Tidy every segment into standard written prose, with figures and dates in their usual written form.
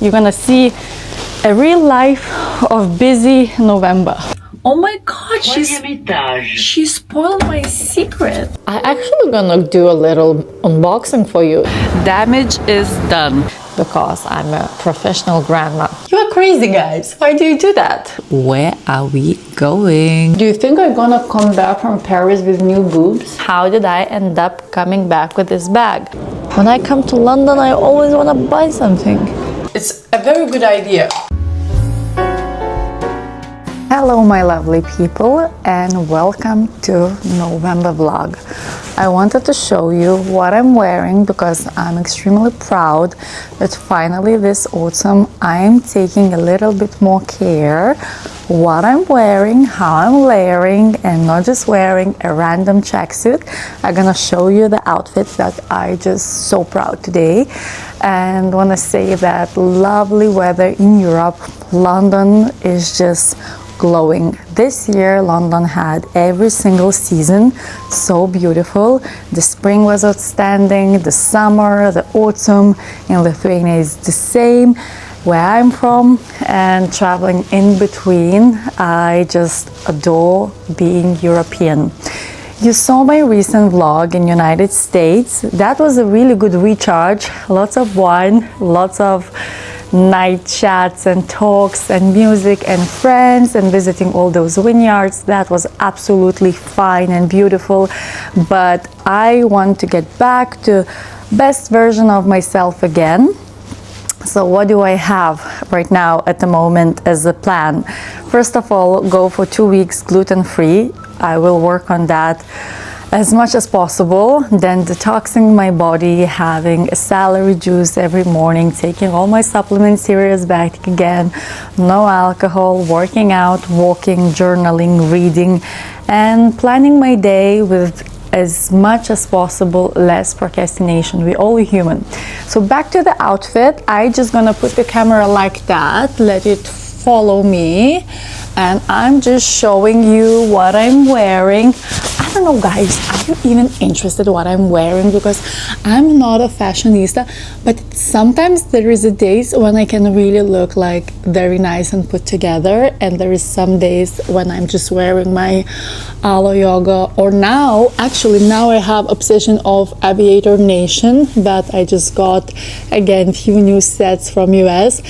You're gonna see a real life of busy November. Oh my god, she spoiled my secret. I actually gonna do a little unboxing for you. Damage is done. Because I'm a professional grandma. You are crazy, guys. Why do you do that? Where are we going? Do you think I'm gonna come back from Paris with new boobs? How did I end up coming back with this bag? When I come to London, I always wanna buy something. It's a very good idea. Hello my lovely people and welcome to November vlog. I wanted to show you what I'm wearing because I'm extremely proud that finally this autumn I'm taking a little bit more care what I'm wearing, how I'm layering, and not just wearing a random tracksuit. I'm gonna show you the outfit that I just so proud today, and want to say that lovely weather in Europe, London is just glowing. This year London had every single season, so beautiful. The spring was outstanding, the summer, the autumn in Lithuania is the same where I'm from, and traveling in between. I just adore being European. You saw my recent vlog in United States. That was a really good recharge. Lots of wine, lots of night chats and talks and music and friends and visiting all those vineyards. That was absolutely fine and beautiful, but I want to get back to best version of myself again. So what do I have right now at the moment as a plan? First of all, go for 2 weeks gluten-free. I will work on that as much as possible, then detoxing my body, having a celery juice every morning, taking all my supplements serious back again, no alcohol, working out, walking, journaling, reading, and planning my day with as much as possible less procrastination. We're all human. So back to the outfit. I just gonna put the camera like that, let it follow me, and I'm just showing you what I'm wearing. I don't know, guys, are you even interested in what I'm wearing? Because I'm not a fashionista, but sometimes there is a days when I can really look like very nice and put together, and there is some days when I'm just wearing my aloe yoga, or now I have obsession of Aviator Nation that I just got, again, few new sets from US.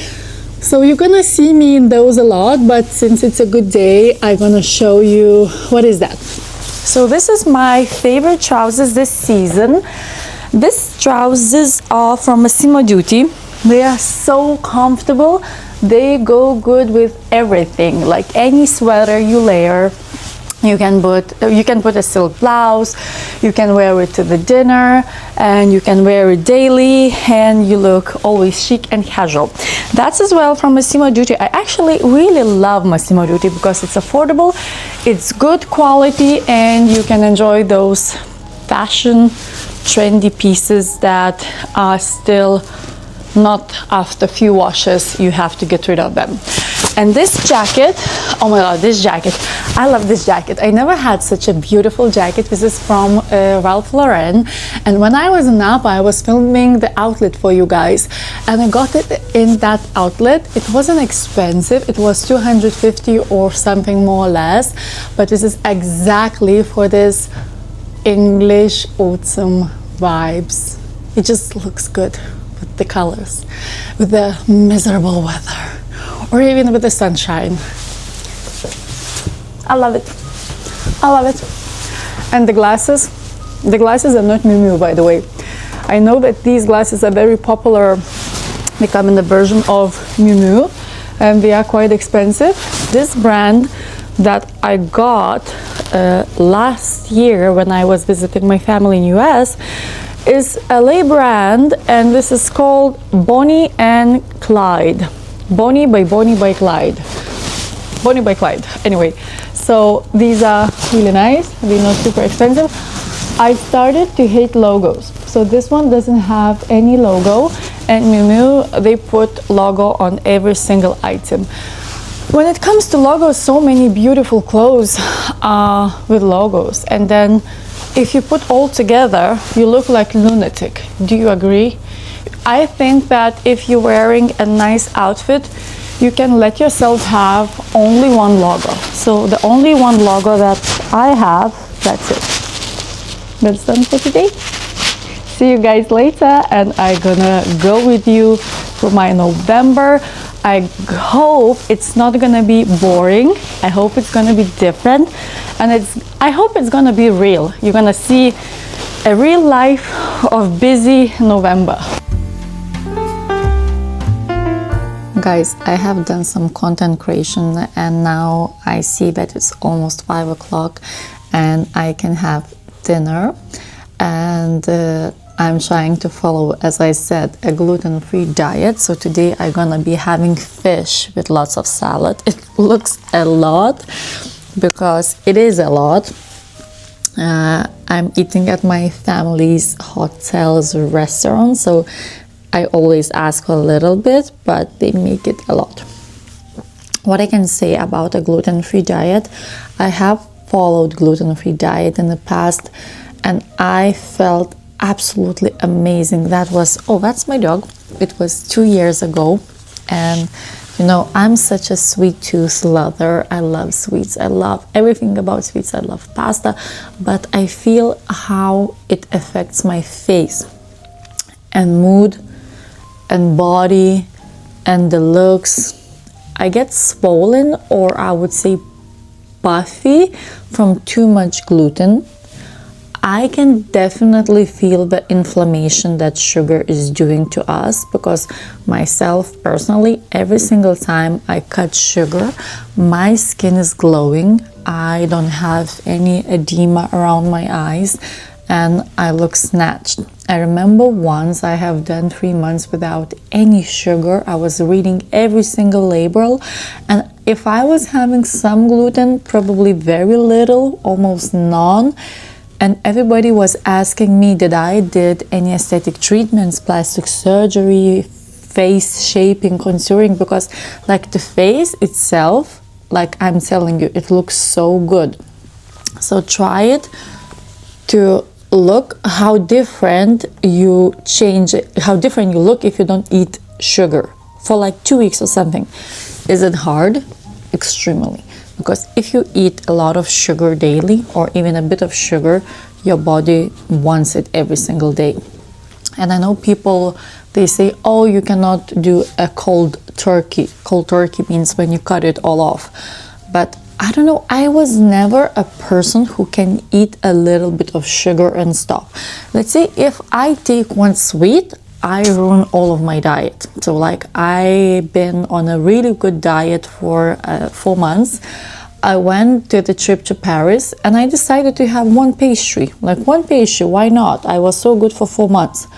So you're gonna see me in those a lot, but since it's a good day, I'm gonna show you what is that. So this is my favorite trousers this season. These trousers are from Massimo Dutti. They are so comfortable. They go good with everything, like any sweater you layer. You can put a silk blouse, you can wear it to the dinner, and you can wear it daily, and you look always chic and casual. That's as well from Massimo Dutti. I actually really love Massimo Dutti because it's affordable, it's good quality, and you can enjoy those fashion trendy pieces that are still not, after a few washes you have to get rid of them. And this jacket, oh my god, this jacket, I love this jacket. I never had such a beautiful jacket. This is from Ralph Lauren, and when I was in Napa I was filming the outlet for you guys, and I got it in that outlet. It wasn't expensive, it was 250 or something more or less, but this is exactly for this English autumn vibes. It just looks good with the colors, with the miserable weather, or even with the sunshine. I love it. I love it. And the glasses are not Miu Miu, by the way. I know that these glasses are very popular. They come in the version of Miu Miu, and they are quite expensive. This brand that I got last year when I was visiting my family in US is a LA brand, and this is called Bonnie and Clyde. Bonnie by Clyde. Bonnie by Clyde. Anyway, so these are really nice. They're not super expensive. I started to hate logos. So this one doesn't have any logo, and Miu Miu, they put logo on every single item. When it comes to logos, so many beautiful clothes are with logos, and then if you put all together, you look like lunatic. Do you agree? I think that if you're wearing a nice outfit, you can let yourself have only one logo. So the only one logo that I have, that's it. That's done for today. See you guys later, and I'm gonna go with you for my November. I hope it's not gonna be boring. I hope it's gonna be different, and I hope it's gonna be real. You're gonna see a real life of busy November. Guys, I have done some content creation, and now I see that it's almost 5 o'clock and I can have dinner. And I'm trying to follow, as I said, a gluten-free diet. So today I'm gonna be having fish with lots of salad. It looks a lot because it is a lot. I'm eating at my family's hotel's restaurant, so I always ask for a little bit, but they make it a lot. What I can say about a gluten-free diet, I have followed gluten-free diet in the past, and I felt absolutely amazing. That was, oh, that's my dog. It was 2 years ago, and you know, I'm such a sweet tooth lover. I love sweets. I love everything about sweets. I love pasta, but I feel how it affects my face and mood and body and the looks. I get swollen, or I would say puffy, from too much gluten. I can definitely feel the inflammation that sugar is doing to us, because myself personally, every single time I cut sugar, my skin is glowing. I don't have any edema around my eyes, and I look snatched. I remember once I have done 3 months without any sugar. I was reading every single label, and if I was having some gluten, probably very little, almost none. And everybody was asking me, did I did any aesthetic treatments, plastic surgery, face shaping, contouring, because like the face itself, like I'm telling you, it looks so good. So try it to look how different you change, how different you look if you don't eat sugar for like 2 weeks or something. Is it hard? Extremely. Because if you eat a lot of sugar daily, or even a bit of sugar, your body wants it every single day. And I know people, they say, oh, you cannot do a cold turkey. Cold turkey means when you cut it all off. But I don't know, I was never a person who can eat a little bit of sugar and stop. Let's say if I take one sweet, I ruin all of my diet. So like I've been on a really good diet for 4 months. I went to the trip to Paris, and I decided to have one pastry. Like one pastry, why not? I was so good for 4 months.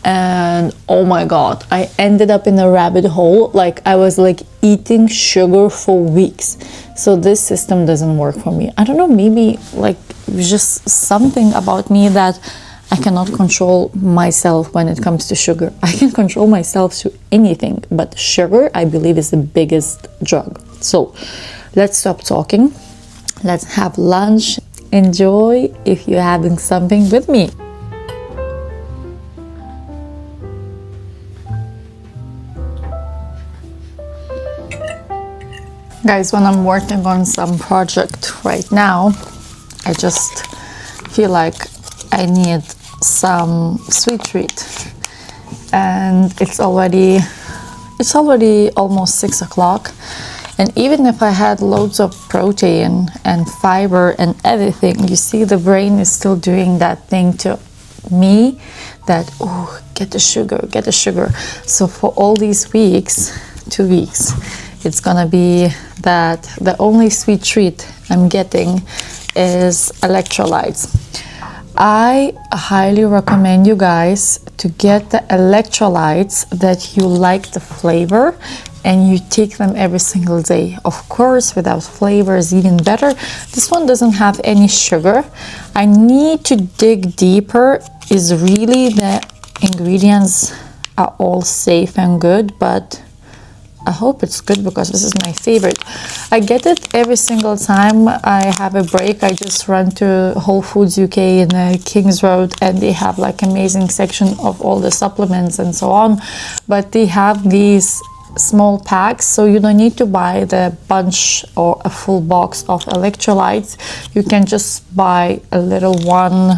And oh my God, I ended up in a rabbit hole. Like I was like eating sugar for weeks. So this system doesn't work for me. I don't know, maybe like just something about me that I cannot control myself when it comes to sugar. I can control myself to anything, but sugar, I believe, is the biggest drug. So let's stop talking. Let's have lunch. Enjoy if you're having something with me. Guys, when I'm working on some project right now, I just feel like I need some sweet treat, and it's already almost 6 o'clock, and even if I had loads of protein and fiber and everything, you see the brain is still doing that thing to me that, oh, get the sugar. So for all these weeks, 2 weeks, it's gonna be that the only sweet treat I'm getting is electrolytes. I highly recommend you guys to get the electrolytes that you like the flavor, and you take them every single day. Of course, without flavor is even better. This one doesn't have any sugar. I need to dig deeper. Is really the ingredients are all safe and good, but I hope it's good because this is my favorite. I get it every single time I have a break. I just run to Whole Foods UK in Kings Road, and they have like amazing section of all the supplements and so on. But they have these small packs, so you don't need to buy the bunch or a full box of electrolytes. You can just buy a little one,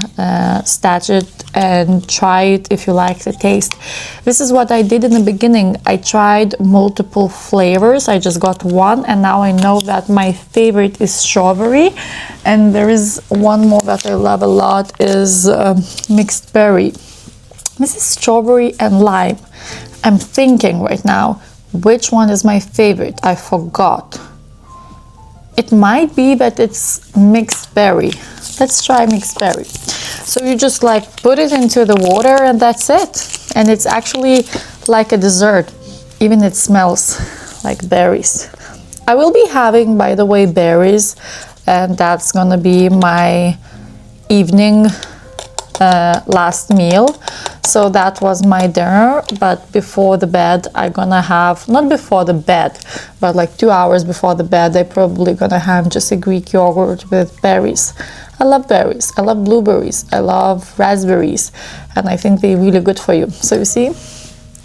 stash it and try it if you like the taste. This is what I did in the beginning. I tried multiple flavors. I just got one, and now I know that my favorite is strawberry, and there is one more that I love a lot is mixed berry. This is strawberry and lime. I'm thinking right now which one is my favorite. I forgot. It might be that it's mixed berry. Let's try mixed berry. So you just like put it into the water and that's it. And it's actually like a dessert. Even it smells like berries. I will be having, by the way, berries, and that's gonna be my evening last meal. So that was my dinner, but before the bed I'm gonna have, not before the bed, but like 2 hours before the bed, I'm probably gonna have just a Greek yogurt with berries. I love berries, I love blueberries, I love raspberries, and I think they're really good for you. So you see,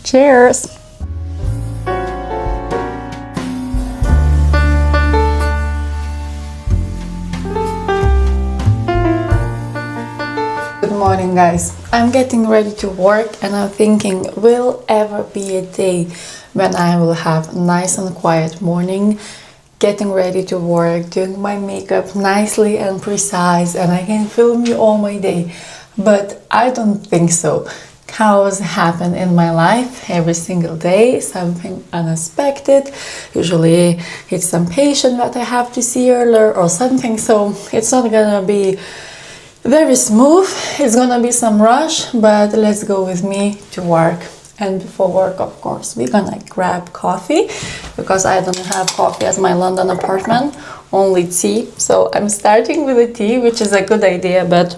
cheers! Good morning, guys. I'm getting ready to work, and I'm thinking, will ever be a day when I will have nice and quiet morning, getting ready to work, doing my makeup nicely and precise, and I can film you all my day. But I don't think so. Chaos happen in my life every single day, something unexpected. Usually it's some patient that I have to see earlier or something, so it's not gonna be very smooth. It's gonna be some rush, but let's go with me to work. And before work, of course, we're gonna grab coffee because I don't have coffee at my London apartment, only tea. So I'm starting with the tea, which is a good idea, but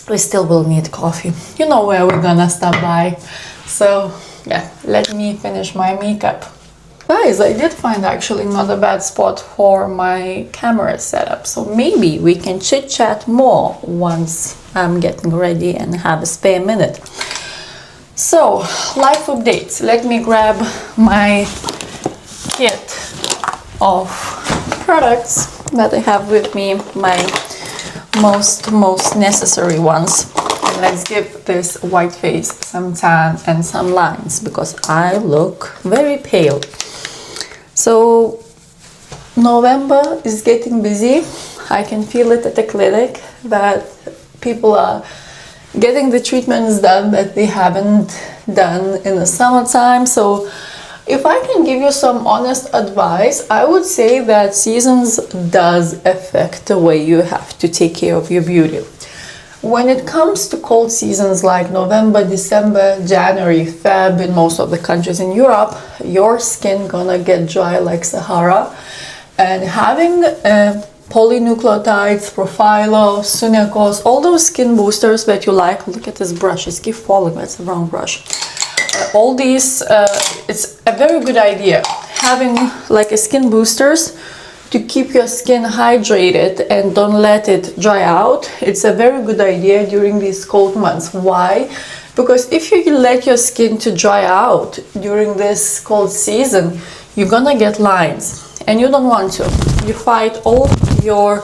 we still will need coffee. You know where we're gonna stop by. So yeah, let me finish my makeup. Guys, I did find actually not a bad spot for my camera setup, so maybe we can chit chat more once I'm getting ready and have a spare minute. So, life updates. Let me grab my kit of products that I have with me, my most necessary ones. And let's give this white face some tan and some lines because I look very pale. So November is getting busy. I can feel it at the clinic that people are getting the treatments done that they haven't done in the summertime. So if I can give you some honest advice, I would say that seasons does affect the way you have to take care of your beauty. When it comes to cold seasons like November, December, January, Feb, in most of the countries in Europe, your skin gonna get dry like Sahara. And having polynucleotides, Profilo, Sunakos, all those skin boosters that you like, look at this brush, it's keep falling, that's the wrong brush. All these, it's a very good idea. Having like a skin boosters to keep your skin hydrated and don't let it dry out. It's a very good idea during these cold months. Why? Because if you let your skin to dry out during this cold season, you're gonna get lines and you don't want to. You fight all your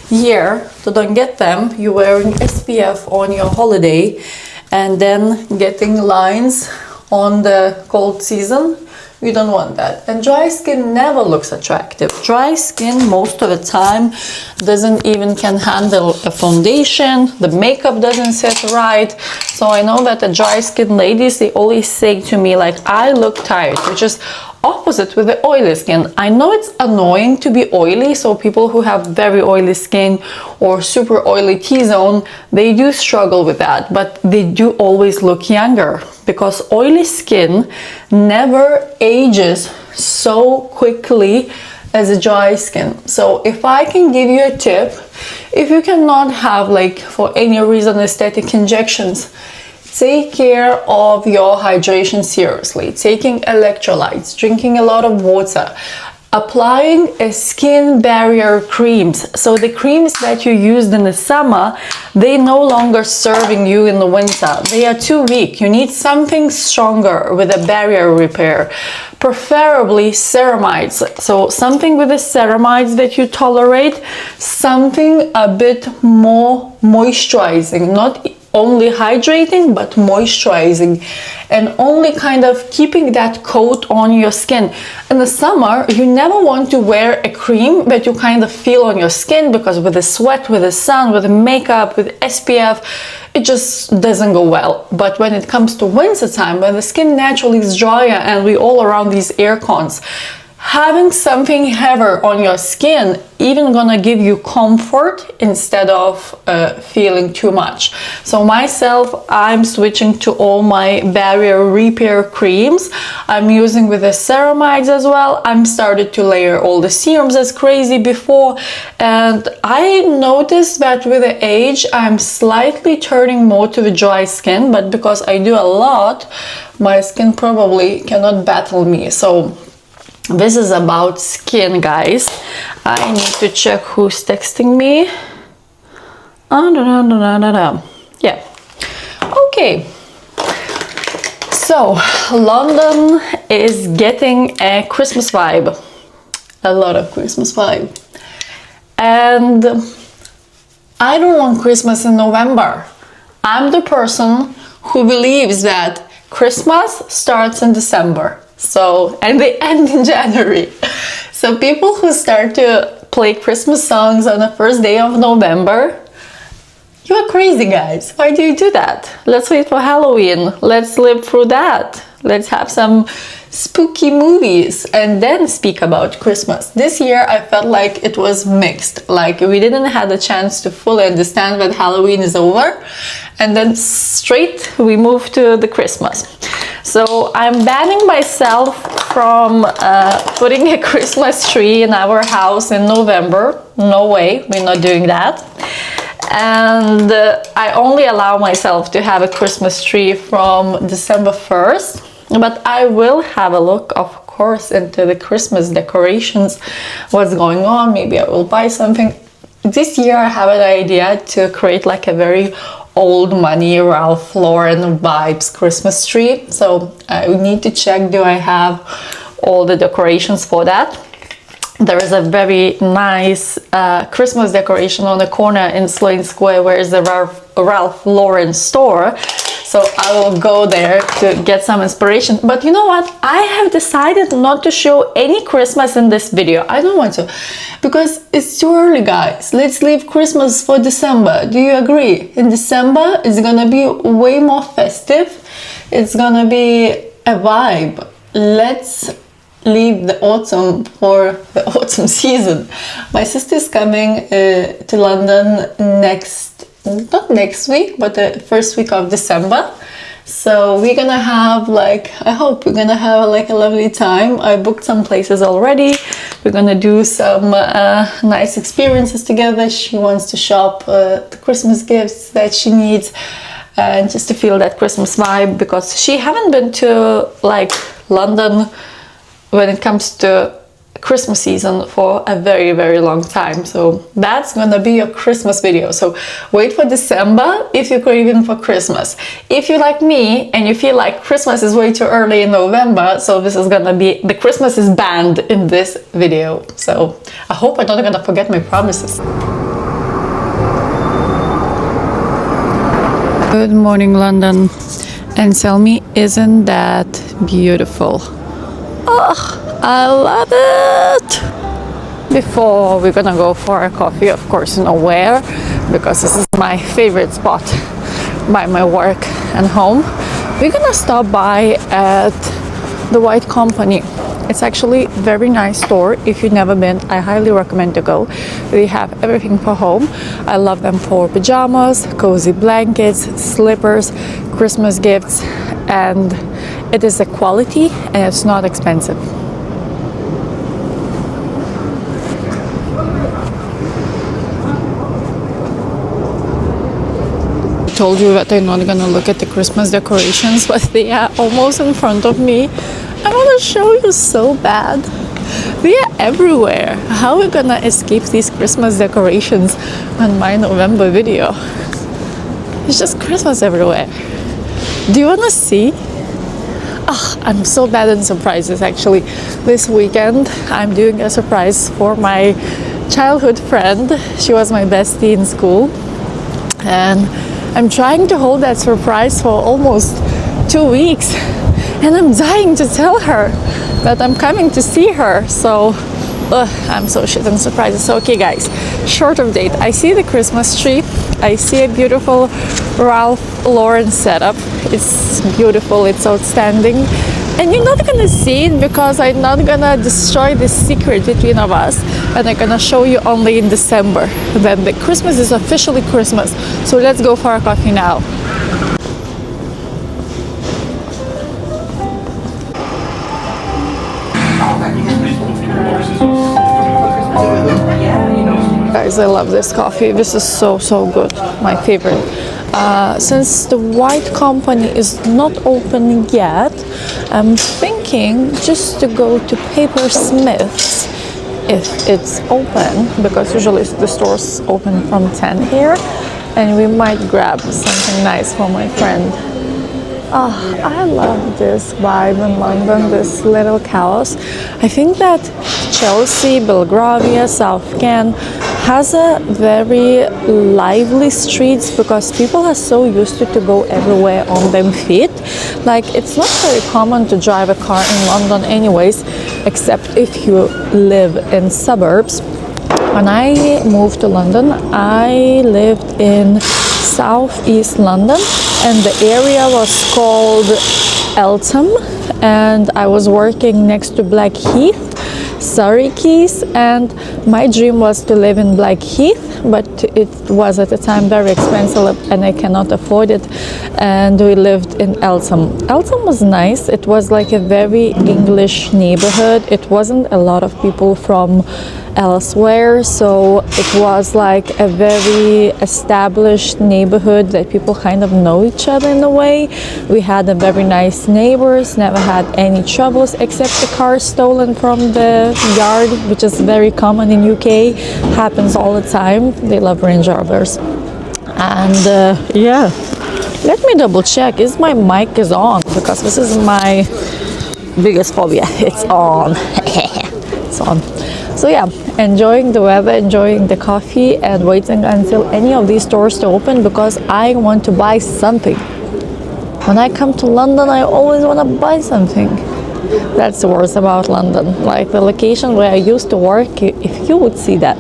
year to don't get them. You're wearing SPF on your holiday and then getting lines on the cold season. We don't want that. And dry skin never looks attractive. Dry skin most of the time doesn't even can handle a foundation. The makeup doesn't set right. So I know that the dry skin ladies, they always say to me like, I look tired, which is opposite with the oily skin. I know it's annoying to be oily, so people who have very oily skin or super oily T-zone, they do struggle with that, but they do always look younger because oily skin never ages so quickly as a dry skin. So if I can give you a tip, if you cannot have like for any reason aesthetic injections, Take care of your hydration seriously, taking electrolytes, drinking a lot of water, applying a skin barrier creams. So the creams that you used in the summer, they no longer serving you in the winter. They are too weak. You need something stronger with a barrier repair, preferably ceramides. So something with the ceramides that you tolerate, something a bit more moisturizing, not only hydrating but moisturizing, and only kind of keeping that coat on your skin. In the summer, you never want to wear a cream that you kind of feel on your skin, because with the sweat, with the sun, with the makeup, with SPF, it just doesn't go well. But when it comes to winter time, when the skin naturally is drier and we all around these air cons, having something heavier on your skin even gonna give you comfort instead of feeling too much. So myself, I'm switching to all my barrier repair creams. I'm using with the ceramides as well. I'm started to layer all the serums as crazy before, and I noticed that with the age I'm slightly turning more to the dry skin, but because I do a lot, my skin probably cannot battle me. So this is about skin, guys. I need to check who's texting me. Yeah. Okay. So, London is getting a Christmas vibe. A lot of Christmas vibe. And I don't want Christmas in November. I'm the person who believes that Christmas starts in December. So, and they end in January. So people who start to play Christmas songs on the first day of November, you are crazy, guys. Why do you do that? Let's wait for Halloween. Let's live through that. Let's have some spooky movies and then speak about Christmas. This year I felt like it was mixed. Like we didn't have the chance to fully understand that Halloween is over, and then straight we moved to the Christmas. So I'm banning myself from putting a Christmas tree in our house in November. No way, we're not doing that. And I only allow myself to have a Christmas tree from December 1st. But I will have a look, of course, into the Christmas decorations, what's going on. Maybe I will buy something. This year I have an idea to create like a very old money Ralph Lauren vibes Christmas tree. So I need to check, do I have all the decorations for that? There is a very nice Christmas decoration on the corner in Sloane Square where is the Ralph Lauren store. So I will go there to get some inspiration. But you know what? I have decided not to show any Christmas in this video. I don't want to, because it's too early, guys. Let's leave Christmas for December. Do you agree? In December, it's gonna be way more festive. It's gonna be a vibe. Let's leave the autumn for the autumn season. My sister's coming to London not next week, but the first week of December. So we're gonna have I hope we're gonna have like a lovely time. I booked some places already. We're gonna do some nice experiences together. She wants to shop the Christmas gifts that she needs, and just to feel that Christmas vibe, because she haven't been to London when it comes to Christmas season for a very, very long time. So that's gonna be a Christmas video. So wait for December if you're craving for Christmas. If you're like me and you feel like Christmas is way too early in November, so this is gonna be, the Christmas is banned in this video. So I hope I'm not gonna forget my promises. Good morning, London. And tell me, isn't that beautiful? Oh, I love it! Before we're gonna go for a coffee, of course, nowhere, because this is my favorite spot by my work and home. We're gonna stop by at the White Company. It's actually a very nice store. If you've never been, I highly recommend to go. They have everything for home. I love them for pajamas, cozy blankets, slippers, Christmas gifts, and it is a quality and it's not expensive. told you that I'm not gonna look at the Christmas decorations, but they are almost in front of me. I want to show you so bad. They are everywhere. How are we gonna escape these Christmas decorations on my November video? It's just Christmas everywhere. Do you wanna see? Oh, I'm so bad in surprises actually. This weekend I'm doing a surprise for my childhood friend. She was my bestie in school, and I'm trying to hold that surprise for almost 2 weeks, and I'm dying to tell her that I'm coming to see her. So I'm so shit in surprises. So okay guys, short update. I see the Christmas tree. I see a beautiful Ralph Lauren setup. It's beautiful, it's outstanding. And you're not gonna see it because I'm not gonna destroy the secret between of us, and I'm gonna show you only in December. Then the Christmas is officially Christmas. So let's go for a coffee now. Guys, I love this coffee. This is so good. My favorite. Since the white company is not open yet, I'm thinking just to go to Paper Smith's if it's open, because usually the store's open from 10 here, and we might grab something nice for my friend. Oh, I love this vibe in London, this little chaos. I think that Chelsea, Belgravia, South Ken has a very lively streets because people are so used to go everywhere on them feet. Like, it's not very common to drive a car in London anyways, except if you live in suburbs. When I moved to London, I lived in southeast London, and the area was called Eltham, and I was working next to Blackheath, Surrey Quays, and my dream was to live in Blackheath, but it was at the time very expensive and I cannot afford it, and we lived in Eltham. Eltham was nice. It was like a very English neighborhood. It wasn't a lot of people from elsewhere, so it was like a very established neighborhood that people kind of know each other in a way. We had a very nice neighbors, never had any troubles except the car stolen from the yard, which is very common in UK, happens all the time. They love Range Rovers. And yeah, let me double check, is my mic is on, because this is my biggest phobia. It's on. It's on. So yeah, enjoying the weather, enjoying the coffee, and waiting until any of these stores to open because I want to buy something. When I come to London, I always want to buy something. That's the worst about London. Like the location where I used to work, if you would see that.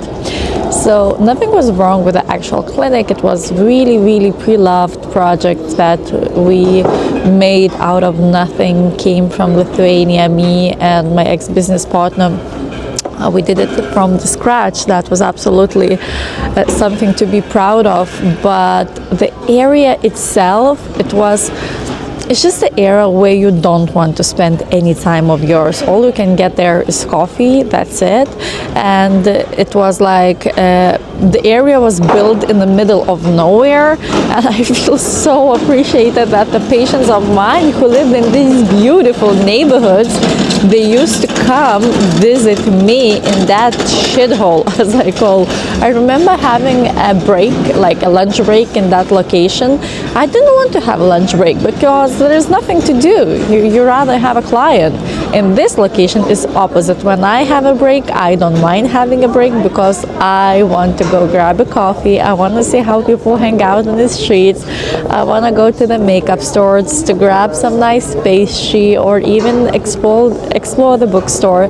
So nothing was wrong with the actual clinic. It was really pre-loved project that we made out of nothing, came from Lithuania, me and my ex-business partner. We did it from the scratch. That was absolutely something to be proud of. But the area itself, it's just the area where you don't want to spend any time of yours. All you can get there is coffee, that's it. And it was like the area was built in the middle of nowhere, and I feel so appreciated that the patients of mine who lived in these beautiful neighborhoods, they used to come visit me in that shithole, as I call. I remember having a break, like a lunch break in that location. I didn't want to have a lunch break because there's nothing to do. You rather have a client. In this location is opposite. When I have a break, I don't mind having a break because I want to go grab a coffee. I want to see how people hang out in the streets. I want to go to the makeup stores to grab some nice pastry or even explore the bookstore.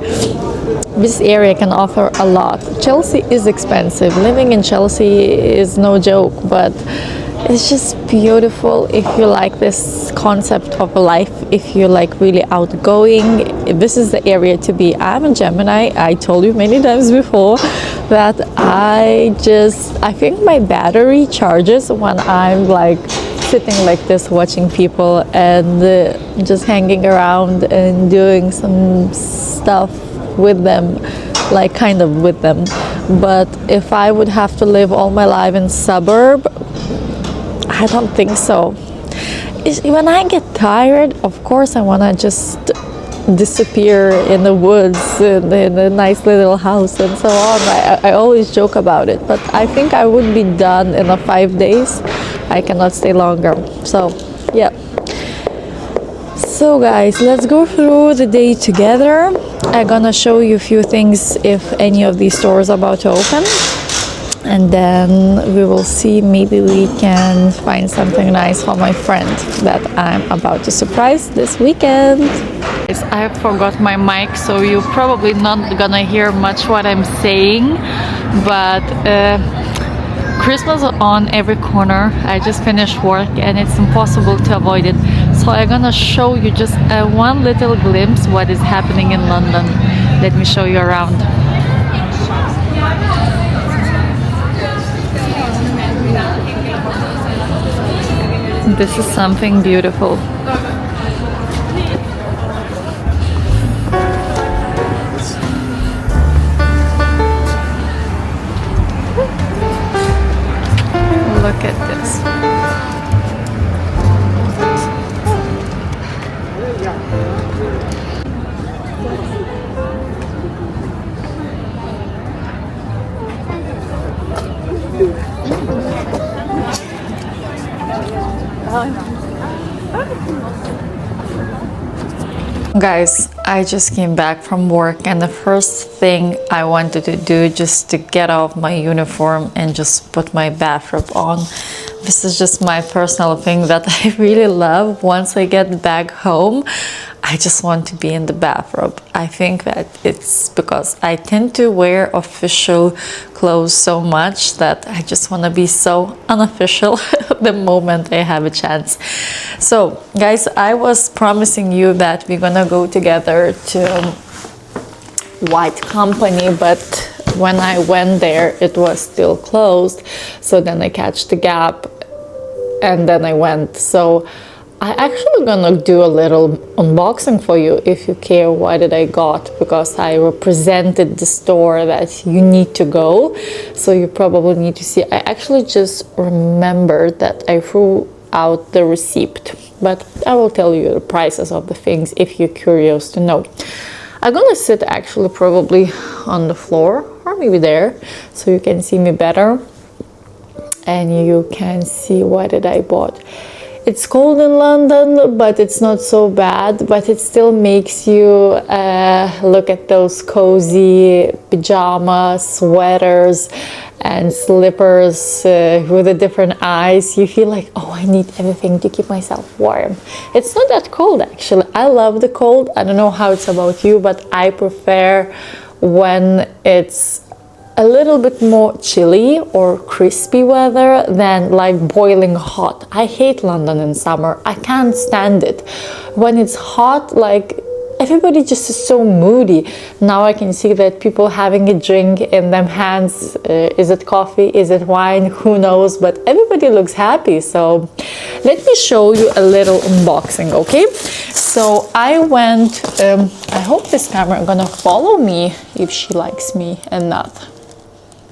This area can offer a lot. Chelsea is expensive. Living in Chelsea is no joke, but it's just beautiful if you like this concept of life, if you like really outgoing. This is the area to be. I'm a Gemini. I told you many times before that I think my battery charges when I'm like sitting like this watching people and just hanging around and doing some stuff with them, like kind of with them. But if I would have to live all my life in suburb, I don't think so. When I get tired, of course I want to just disappear in the woods, in a nice little house and so on. I always joke about it, but I think I would be done in 5 days. I cannot stay longer. So yeah. So guys, let's go through the day together. I'm gonna show you a few things if any of these stores are about to open. And then we will see, maybe we can find something nice for my friend that I'm about to surprise this weekend. I forgot my mic, so you're probably not gonna hear much what I'm saying, but Christmas on every corner. I just finished work and it's impossible to avoid it. So I'm gonna show you just one little glimpse what is happening in London. Let me show you around. This is something beautiful. Look at this. Guys, I just came back from work and the first thing I wanted to do just to get off my uniform and just put my bathrobe on. This is just my personal thing that I really love. Once I get back home, I just want to be in the bathrobe. I think that it's because I tend to wear official clothes so much that I just want to be so unofficial the moment I have a chance. So guys, I was promising you that we're gonna go together to White Company, but when I went there it was still closed. So then I catch the Gap and then I went. So I actually gonna do a little unboxing for you if you care what did I got, because I represented the store that you need to go, so you probably need to see. I actually just remembered that I threw out the receipt, but I will tell you the prices of the things if you're curious to know. I'm gonna sit actually probably on the floor or maybe there so you can see me better and you can see what did I bought. It's cold in London, but it's not so bad, but it still makes you look at those cozy pajamas, sweaters and slippers with the different eyes. You feel like, oh, I need everything to keep myself warm. It's not that cold actually. I love the cold. I don't know how it's about you, but I prefer when it's a little bit more chilly or crispy weather than like boiling hot. I hate London in summer. I can't stand it. When it's hot, like everybody just is so moody. Now I can see that people having a drink in them hands. Is it coffee? Is it wine? Who knows? But everybody looks happy. So let me show you a little unboxing, okay? So I went, I hope this camera is gonna follow me if she likes me and not.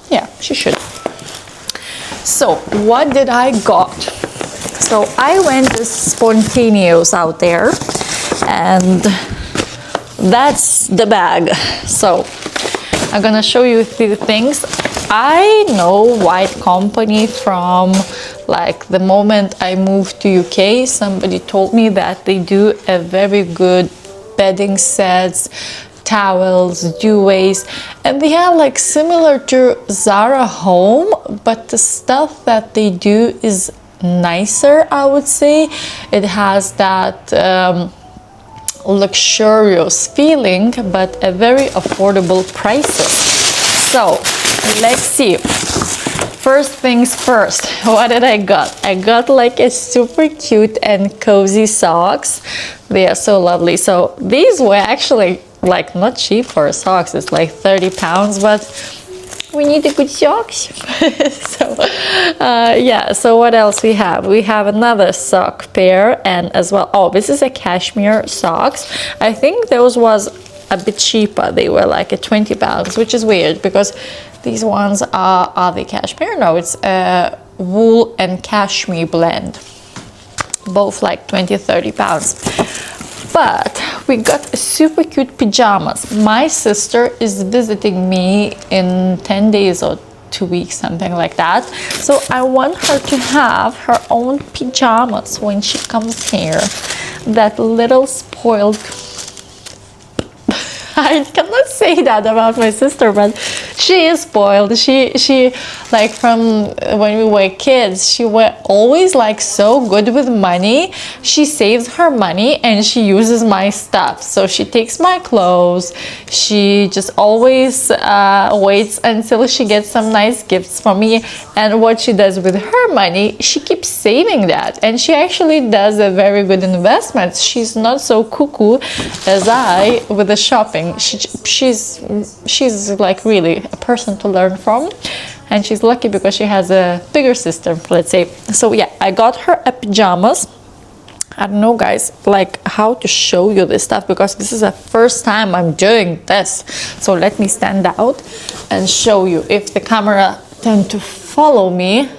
Yeah, she should. So what did I got? So I went to Spontaneous out there and that's the bag. So I'm gonna show you a few things. I know White Company from like the moment I moved to UK. Somebody told me that they do a very good bedding sets, towels, duvets, and they have like similar to Zara Home, but the stuff that they do is nicer, I would say. It has that luxurious feeling, but a very affordable prices. So let's see. First things first, what did I got? I got like a super cute and cozy socks. They are so lovely. So these were actually like not cheap for socks. It's like 30 pounds, but we need a good socks. So yeah, so what else we have? We have another sock pair, and as well, oh, this is a cashmere socks. I think those was a bit cheaper. They were like a 20 pounds, which is weird because these ones are they cashmere? No, it's wool and cashmere blend, both like 20-30 pounds. But we got a super cute pajamas. My sister is visiting me in 10 days or 2 weeks, something like that. So I want her to have her own pajamas when she comes here. That little spoiled... I cannot say that about my sister, but she is spoiled. She like from when we were kids, she was always like so good with money. She saves her money and she uses my stuff. So she takes my clothes. She just always waits until she gets some nice gifts for me. And what she does with her money, she keeps saving that. And she actually does a very good investment. She's not so cuckoo as I with the shopping. She's like really a person to learn from, and she's lucky because she has a bigger sister, let's say. So yeah, I got her a pajamas. I don't know, guys, like how to show you this stuff because this is the first time I'm doing this. So let me stand out and show you. If the camera tend to follow me,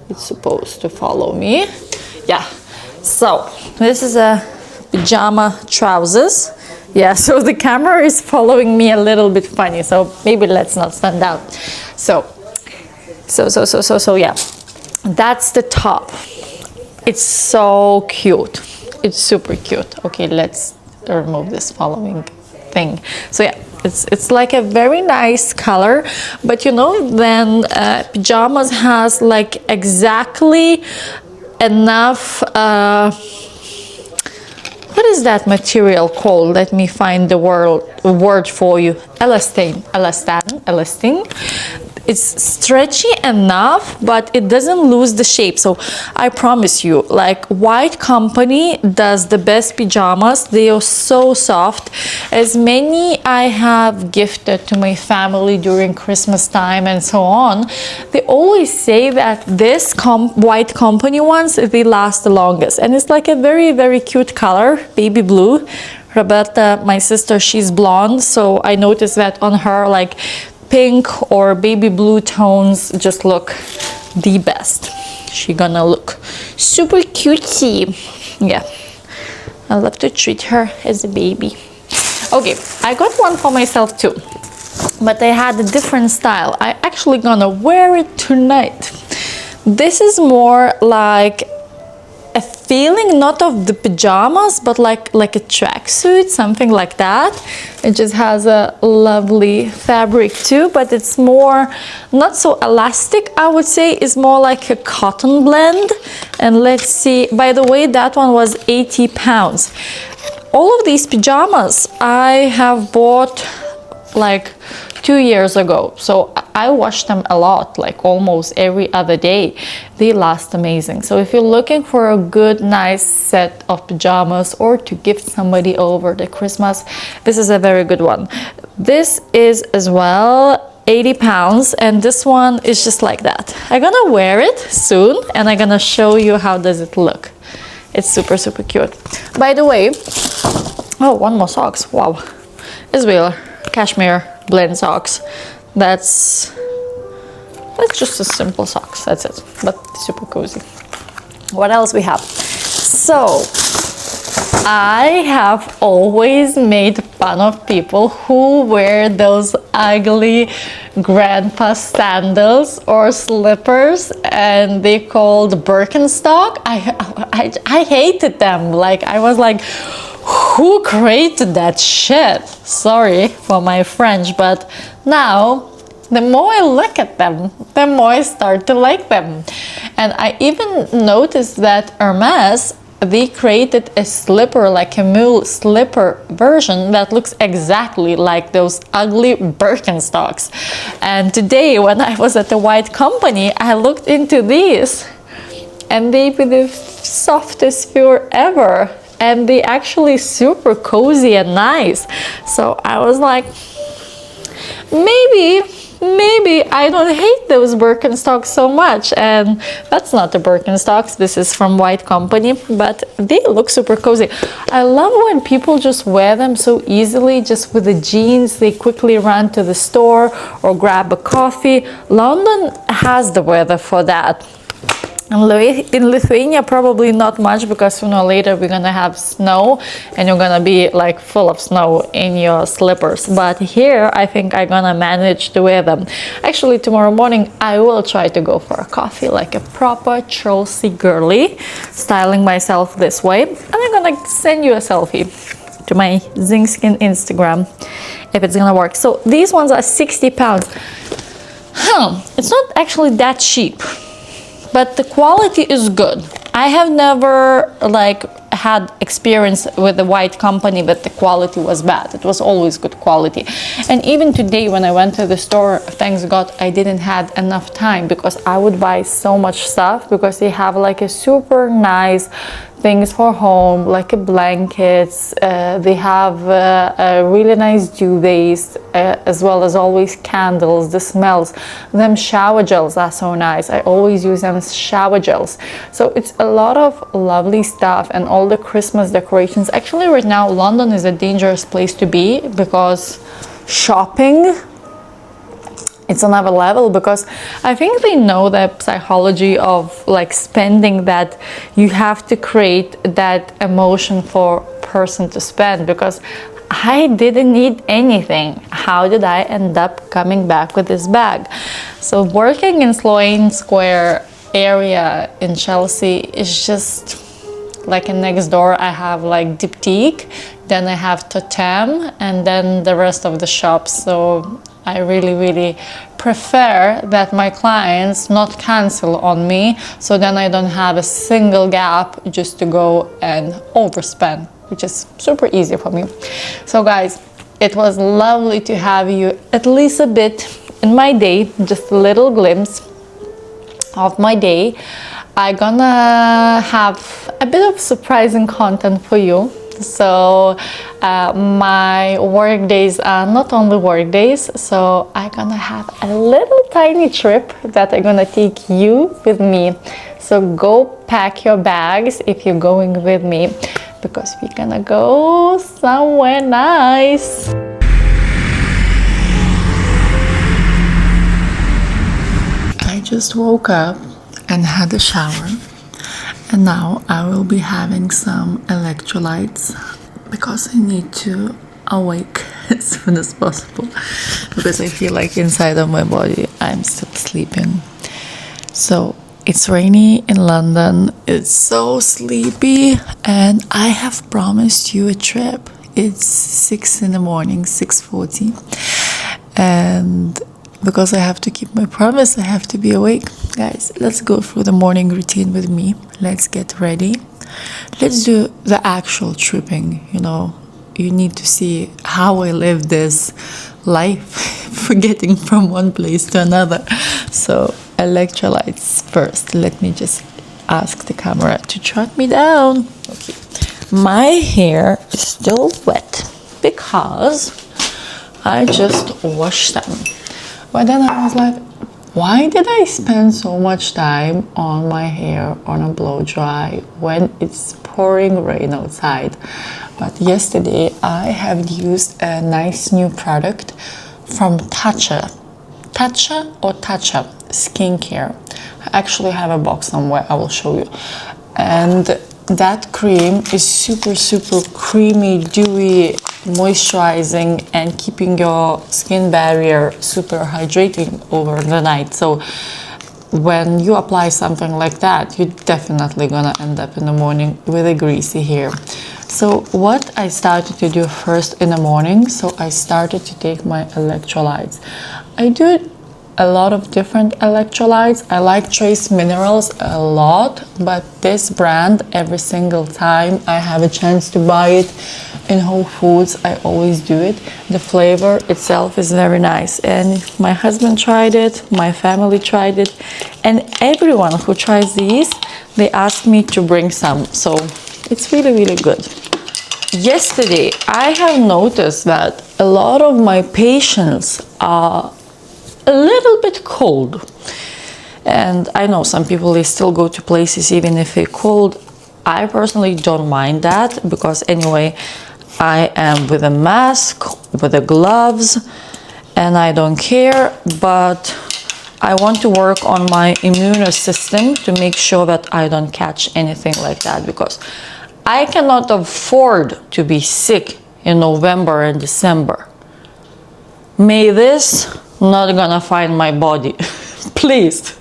it's supposed to follow me. Yeah. So this is a pajama trousers. Yeah, so the camera is following me a little bit funny, so maybe let's not stand out. So yeah, that's the top. It's so cute. It's super cute. Okay, let's remove this following thing. So yeah, it's like a very nice color, but you know, then pajamas has like exactly enough. What is that material called? Let me find the word for you. Elastin. It's stretchy enough, but it doesn't lose the shape. So I promise you, like White Company does the best pajamas. They are so soft. As many I have gifted to my family during Christmas time and so on, they always say that this White Company ones, they last the longest. And it's like a very, very cute color, baby blue. Roberta, my sister, she's blonde, so I noticed that on her, like pink or baby blue tones just look the best. She gonna look super cutesy. Yeah, I love to treat her as a baby. Okay, I got one for myself too, but I had a different style. I actually gonna wear it tonight. This is more like a feeling, not of the pajamas, but like a tracksuit, something like that. It just has a lovely fabric too, but it's more not so elastic. I would say it's more like a cotton blend. And let's see, by the way, that one was 80 pounds. All of these pajamas I have bought like 2 years ago, so I wash them a lot, like almost every other day. They last amazing. So if you're looking for a good, nice set of pajamas or to gift somebody over the Christmas, this is a very good one. This is as well 80 pounds, and this one is just like that. I'm gonna wear it soon and I'm gonna show you how does it look. It's super, super cute. By the way, oh, one more socks. Wow. Israel cashmere blend socks. That's just a simple socks. That's it, but super cozy. What else we have? So I have always made fun of people who wear those ugly grandpa sandals or slippers, and they called Birkenstock. I hated them. Like I was like, who created that shit? Sorry for my French, but now the more I look at them, the more I start to like them. And I even noticed that Hermes, they created a slipper, like a mule slipper version that looks exactly like those ugly Birkenstocks. And today when I was at the White Company, I looked into these and they were the softest fur ever. And they actually super cozy and nice. So I was like, maybe I don't hate those Birkenstocks so much. And that's not the Birkenstocks. This is from White Company, but they look super cozy. I love when people just wear them so easily, just with the jeans. They quickly run to the store or grab a coffee. London has the weather for that. In Lithuania, probably not much, because sooner or later we're gonna have snow and you're gonna be like full of snow in your slippers. But here, I think I'm gonna manage to wear them. Actually, tomorrow morning I will try to go for a coffee, like a proper Chelsea girly, styling myself this way. And I'm gonna send you a selfie to my Zing Skin Instagram if it's gonna work. So these ones are 60 pounds. It's not actually that cheap, but the quality is good. I have never like had experience with a white company that the quality was bad. It was always good quality. And even today when I went to the store, thanks God I didn't have enough time, because I would buy so much stuff, because they have like a super nice things for home, like blankets. They have a really nice duvets, as well as always candles, the smells. Them shower gels are so nice. I always use them as shower gels. So it's a lot of lovely stuff, and all the Christmas decorations. Actually, right now London is a dangerous place to be, because shopping, it's another level, because I think they know the psychology of like spending, that you have to create that emotion for person to spend, because I didn't need anything. How did I end up coming back with this bag? So working in Sloane Square area in Chelsea is just like next door. I have like Diptyque, then I have Totem, and then the rest of the shops. So I really prefer that my clients not cancel on me, so then I don't have a single gap just to go and overspend, which is super easy for me. So guys, it was lovely to have you at least a bit in my day, just a little glimpse of my day. I'm gonna have a bit of surprising content for you. So my work days are not only work days, so I'm gonna have a little tiny trip that I'm gonna take you with me. So go pack your bags if you're going with me, because we're gonna go somewhere nice. I just woke up and had a shower, and now I will be having some electrolytes, because I need to awake as soon as possible, because I feel like inside of my body I'm still sleeping. So it's rainy in London, it's so sleepy, and I have promised you a trip. It's 6 in the morning, 6:40, and because I have to keep my promise, I have to be awake. Guys, let's go through the morning routine with me. Let's get ready. Let's do the actual tripping, you know. You need to see how I live this life, forgetting from one place to another. So, electrolytes first. Let me just ask the camera to trot me down. Okay. My hair is still wet because I just washed them. But then I was like, why did I spend so much time on my hair on a blow dry when it's pouring rain outside? But yesterday I have used a nice new product from Tatcha skincare. I actually have a box somewhere, I will show you. And that cream is super creamy, dewy, moisturizing, and keeping your skin barrier super hydrating over the night. So when you apply something like that, you're definitely gonna end up in the morning with a greasy hair. So what I started to do first in the morning, so I started to take my electrolytes. I do a lot of different electrolytes. I like trace minerals a lot, but this brand, every single time I have a chance to buy it in Whole Foods, I always do it. The flavor itself is very nice, and my husband tried it, my family tried it, and everyone who tries these, they ask me to bring some, so it's really good. Yesterday I have noticed that a lot of my patients are a little bit cold, and I know some people, they still go to places even if they're cold. I personally don't mind that, because anyway I am with a mask, with the gloves, and I don't care. But I want to work on my immune system to make sure that I don't catch anything like that, because I cannot afford to be sick in November and December. May this not gonna find my body. Please.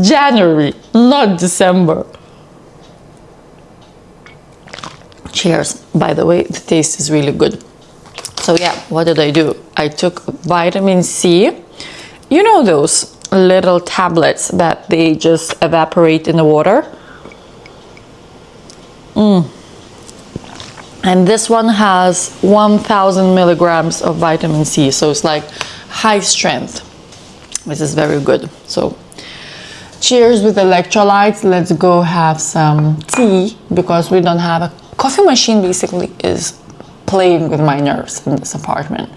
January, not December. Cheers. By the way, the taste is really good. So yeah, what did I do? I took vitamin C. You know those little tablets that they just evaporate in the water? And this one has 1000 milligrams of vitamin C. So it's like high strength. This is very good. So cheers with electrolytes. Let's go have some tea, because we don't have a coffee machine. Basically is playing with my nerves in this apartment.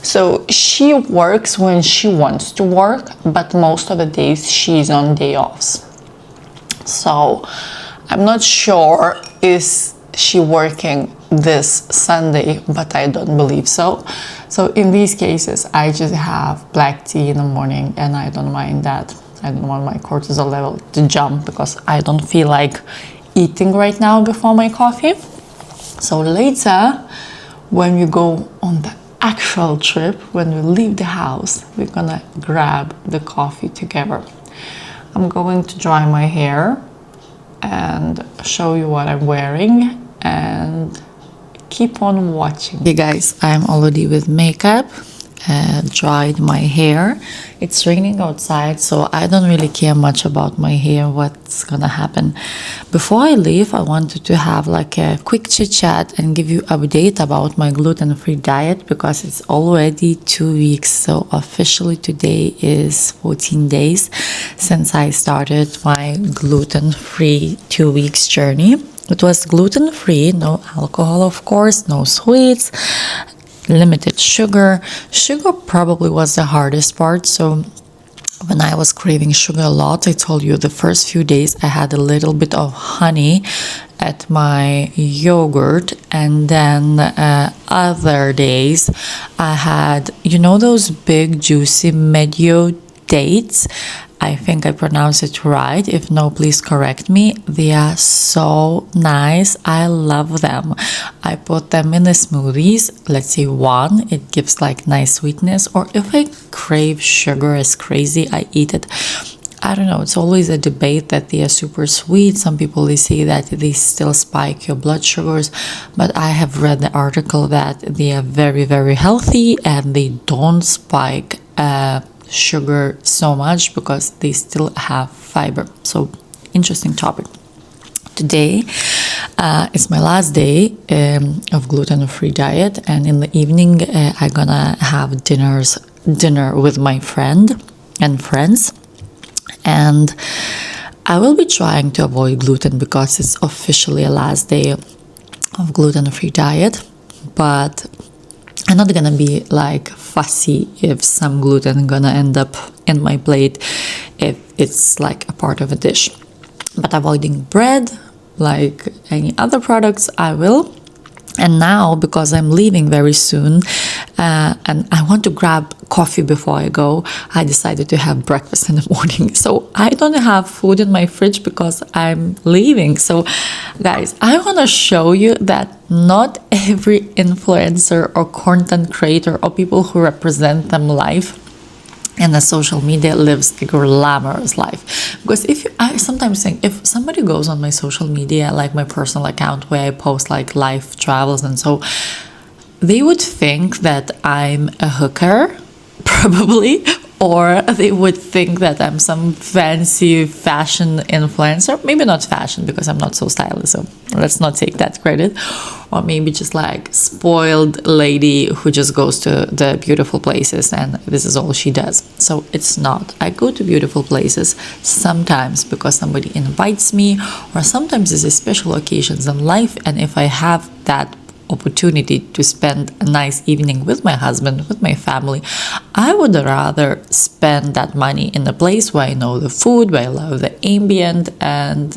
So she works when she wants to work, but most of the days she's on day offs. So I'm not sure is she working this Sunday, but I don't believe so. So in these cases, I just have black tea in the morning, and I don't mind that. I don't want my cortisol level to jump because I don't feel like eating right now before my coffee. So later, when we go on the actual trip, when we leave the house, we're gonna grab the coffee together. I'm going to dry my hair and show you what I'm wearing, and keep on watching. Hey guys, I'm already with makeup, dried my hair. It's raining outside, so I don't really care much about my hair, what's gonna happen. Before I leave, I wanted to have like a quick chit chat and give you update about my gluten-free diet, because it's already 2 weeks. So officially today is 14 days since I started my gluten-free 2 weeks journey. It was gluten-free, no alcohol, of course, no sweets, limited sugar. Sugar probably was the hardest part. So when I was craving sugar a lot, I told you the first few days I had a little bit of honey at my yogurt, and then other days I had, you know, those big juicy medio dates. I think I pronounced it right. If no, please correct me. They are so nice. I love them. I put them in the smoothies. Let's say one, it gives like nice sweetness. Or if I crave sugar as crazy, I eat it. I don't know. It's always a debate that they are super sweet. Some people, they say that they still spike your blood sugars. But I have read the article that they are very, very healthy, and they don't spike sugar so much because they still have fiber. So interesting topic. Today is my last day of gluten-free diet, and in the evening I'm gonna have dinner with my friend and friends, and I will be trying to avoid gluten because it's officially a last day of gluten-free diet. But I'm not gonna be like fussy if some gluten gonna end up in my plate, if it's like a part of a dish. But avoiding bread, like any other products, I will. And now, because I'm leaving very soon, and I want to grab coffee before I go, I decided to have breakfast in the morning. So I don't have food in my fridge because I'm leaving. So guys, I want to show you that not every influencer or content creator or people who represent them life and the social media lives a glamorous life. Because I sometimes think if somebody goes on my social media, like my personal account where I post like life travels and so, they would think that I'm a hooker, probably, or they would think that I'm some fancy fashion influencer. Maybe not fashion because I'm not so stylish, so let's not take that credit. Or maybe just like spoiled lady who just goes to the beautiful places and this is all she does. So it's not. I go to beautiful places sometimes because somebody invites me, or sometimes there's special occasions in life, and if I have that opportunity to spend a nice evening with my husband, with my family, I would rather spend that money in a place where I know the food, where I love the ambient, and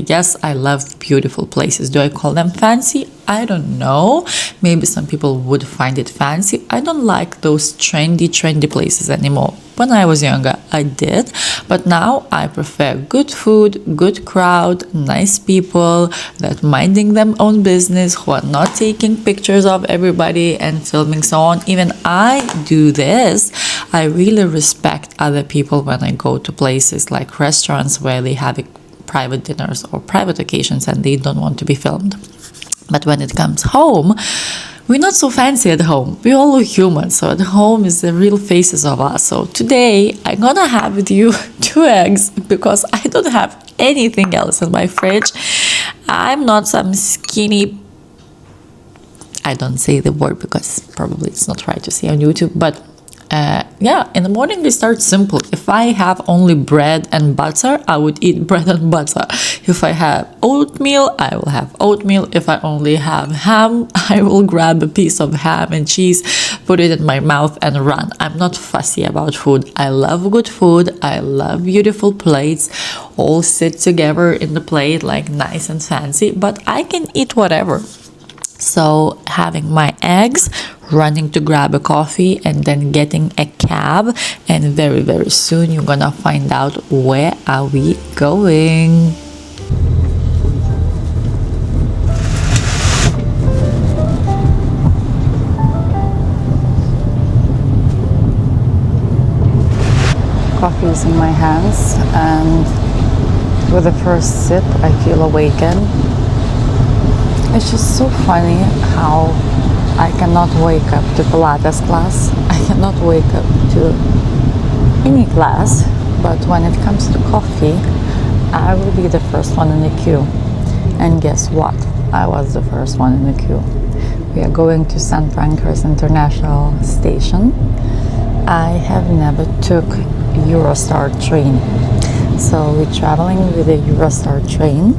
yes, I love beautiful places. Do I call them fancy? I don't know. Maybe some people would find it fancy. I don't like those trendy places anymore. When I was younger, I did, but now I prefer good food, good crowd, nice people that minding their own business, who are not taking pictures of everybody and filming so on. Even I do this. I really respect other people when I go to places like restaurants where they have private dinners or private occasions and they don't want to be filmed. But when it comes home, we're not so fancy at home. We all look human, so at home is the real faces of us. So today I'm gonna have with you 2 eggs because I don't have anything else in my fridge. I'm not some skinny, I don't say the word because probably it's not right to say on YouTube, but yeah, in the morning we start simple. If I have only bread and butter, I would eat bread and butter. If I have oatmeal, I will have oatmeal. If I only have ham, I will grab a piece of ham and cheese, put it in my mouth and run. I'm not fussy about food. I love good food. I love beautiful plates, all sit together in the plate like nice and fancy, but I can eat whatever. So having my eggs, running to grab a coffee, and then getting a cab, and very soon you're gonna find out where are we going. Coffee is in my hands, and with the first sip I feel awakened. It's just so funny how I cannot wake up to Pilates class. I cannot wake up to any class, but when it comes to coffee, I will be the first one in the queue. And guess what? I was the first one in the queue. We are going to St. Pancras International Station. I have never took Eurostar train. So we're traveling with a Eurostar train.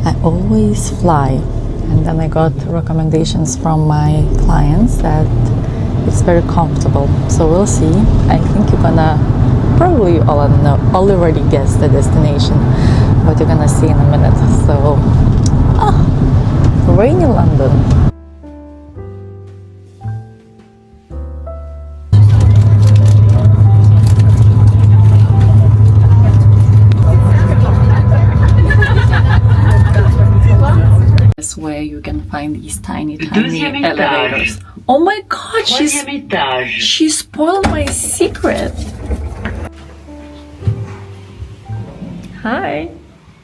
I always fly. And then I got recommendations from my clients that it's very comfortable. So we'll see. I think you're gonna probably already guess the destination, but you're gonna see in a minute. So, rainy London. Where you can find these tiny elevators. Oh my god, she spoiled my secret. Hi.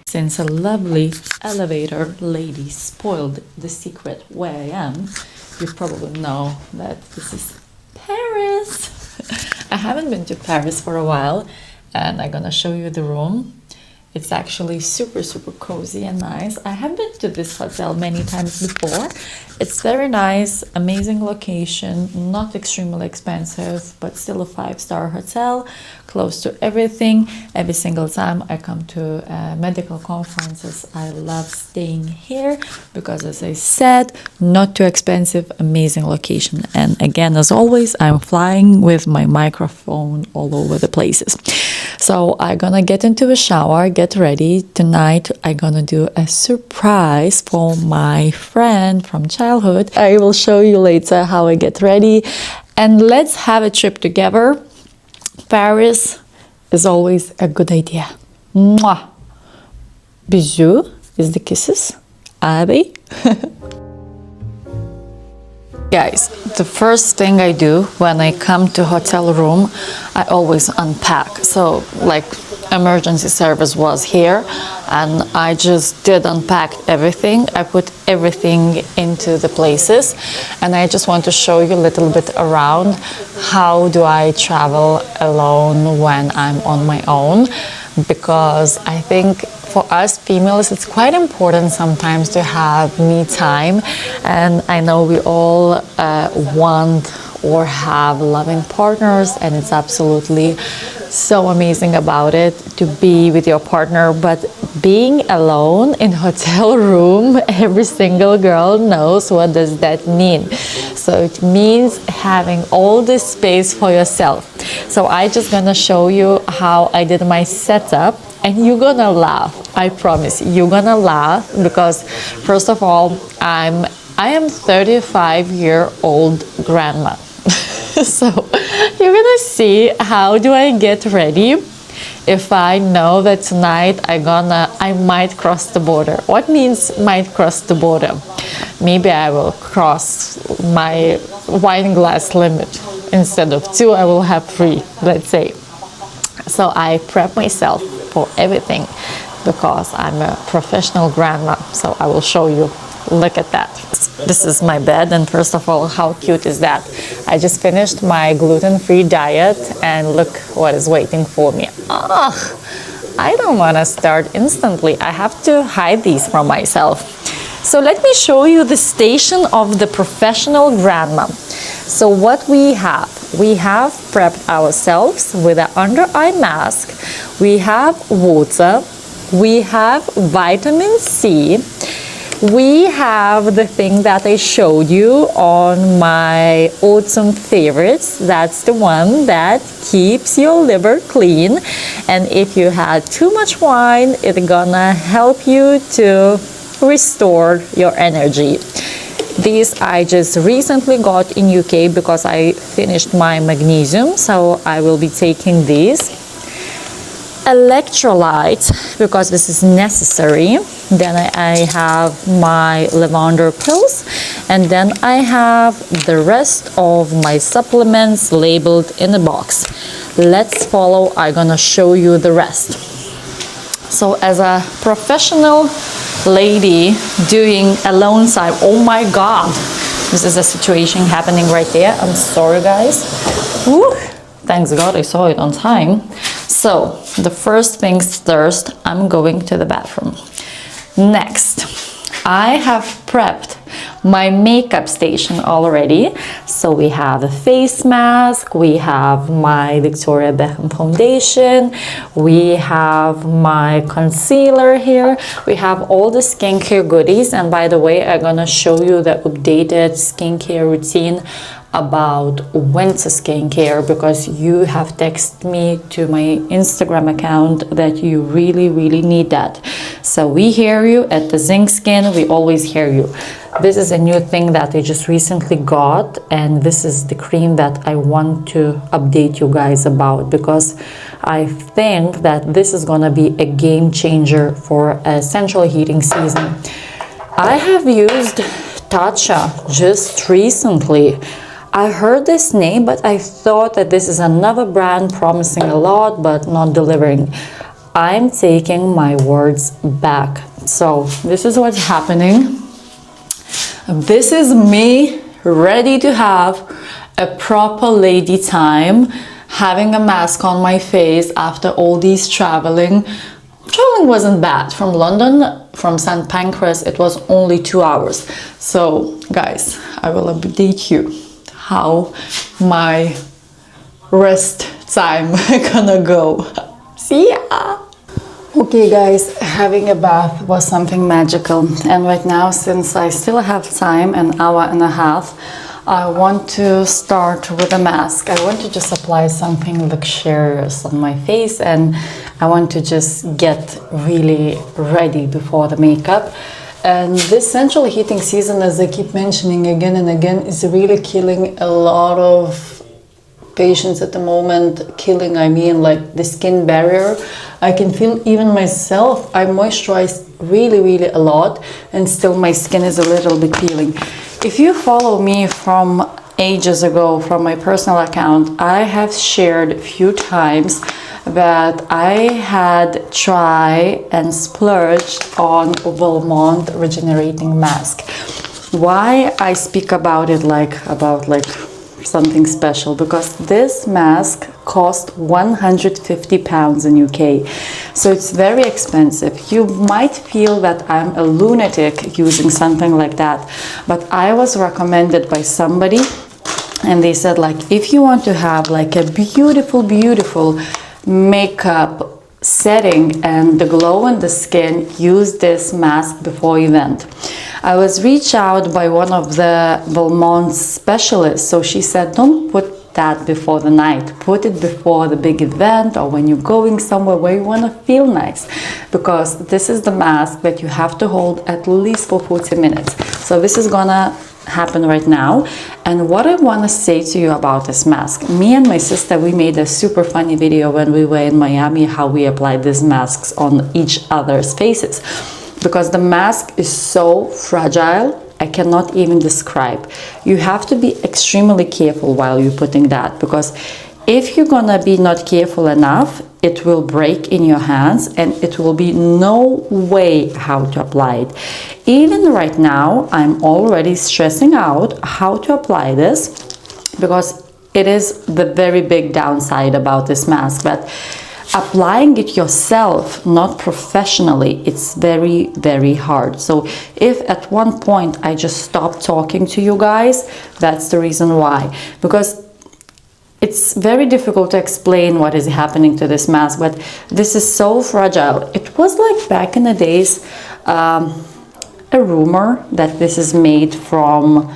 Since a lovely elevator lady spoiled the secret where I am, you probably know that this is Paris. I haven't been to Paris for a while, and I'm gonna show you the room. It's actually super cozy and nice. I have been to this hotel many times before. It's very nice, amazing location, not extremely expensive, but still a 5-star hotel, close to everything. Every single time I come to medical conferences, I love staying here because, as I said, not too expensive, amazing location. And again, as always, I'm flying with my microphone all over the places. So I'm gonna get into a shower, get ready. Tonight I'm gonna do a surprise for my friend from childhood. I will show you later how I get ready. And let's have a trip together. Paris is always a good idea. Mwah! Bisous is the kisses. Abby. Guys, the first thing I do when I come to hotel room, I always unpack. So like emergency service was here and I just did unpack everything. I put everything into the places and I just want to show you a little bit around how do I travel alone when I'm on my own, because I think for us females, it's quite important sometimes to have me time. And I know we all want or have loving partners, and it's absolutely so amazing about it to be with your partner. But being alone in hotel room, every single girl knows what does that mean. So it means having all this space for yourself. So I just gonna show you how I did my setup And you're gonna laugh. I promise you're gonna laugh because first of all, I am 35-year-old grandma. So you're gonna see how do I get ready if I know that tonight I might cross the border. What means might cross the border? Maybe I will cross my wine glass limit. Instead of 2, I will have 3, let's say. So I prep myself for everything because I'm a professional grandma. So I will show you. Look at that. This is my bed, and first of all, how cute is that? I just finished my gluten-free diet and look what is waiting for me. I don't want to start instantly. I have to hide these from myself. So let me show you the station of the professional grandma. So what we have prepped ourselves with an under-eye mask. We have water. We have vitamin C. We have the thing that I showed you on my autumn favorites. That's the one that keeps your liver clean. And if you had too much wine, it's gonna help you to restore your energy. These I just recently got in UK because I finished my magnesium, so I will be taking these. Electrolytes, because this is necessary. Then I have my lavender pills, and then I have the rest of my supplements labeled in the box. Let's follow. I'm gonna show you the rest. So as a professional lady doing alone side, oh my god, this is a situation happening right there. I'm sorry guys. Woo. Thanks God I saw it on time. So the first things first, I'm going to the bathroom. Next, I have prepped my makeup station already. So we have a face mask, we have my Victoria Beckham foundation, we have my concealer here, we have all the skincare goodies. And by the way, I'm gonna show you the updated skincare routine about winter skincare because you have texted me to my Instagram account that you really need that. So we hear you at the Zinc Skin, we always hear you. This is a new thing that I just recently got, and this is the cream that I want to update you guys about because I think that this is gonna be a game changer for a central heating season. I have used Tatcha just recently. I heard this name, but I thought that this is another brand promising a lot but not delivering. I'm taking my words back. So this is what's happening. This is me ready to have a proper lady time, having a mask on my face after all these traveling. Traveling wasn't bad. From London, from St. Pancras, it was only 2 hours. So guys, I will update you how my rest time gonna go. See ya! Okay guys, having a bath was something magical, and right now, since I still have time, an hour and a half, I want to start with a mask. I want to just apply something luxurious on my face, and I want to just get really ready before the makeup. And this central heating season, as I keep mentioning again and again, is really killing a lot of patients at the moment. Killing, I mean, like the skin barrier. I can feel even myself, I moisturize really a lot, and still my skin is a little bit peeling. If you follow me from ages ago from my personal account, I have shared a few times that I had tried and splurged on Valmont regenerating mask. Why I speak about it like something special? Because this mask cost £150 in UK, so it's very expensive. You might feel that I'm a lunatic using something like that, but I was recommended by somebody, and they said, like, if you want to have like a beautiful makeup setting and the glow in the skin, use this mask before event. I was reached out by one of the Valmont specialists, so she said, don't put that before the night. Put it before the big event or when you're going somewhere where you want to feel nice, because this is the mask that you have to hold at least for 40 minutes. So this is gonna happen right now. And what I want to say to you about this mask, me and my sister, we made a super funny video when we were in Miami, how we applied these masks on each other's faces, because the mask is so fragile, I cannot even describe. You have to be extremely careful while you're putting that, because if you're gonna be not careful enough, it will break in your hands and it will be no way how to apply it. Even right now, I'm already stressing out how to apply this, because it is the very big downside about this mask. But applying it yourself, not professionally, it's very, very hard. So if at one point I just stop talking to you guys, that's the reason why. Because it's very difficult to explain what is happening to this mask, but this is so fragile. It was like back in the days, a rumor that this is made from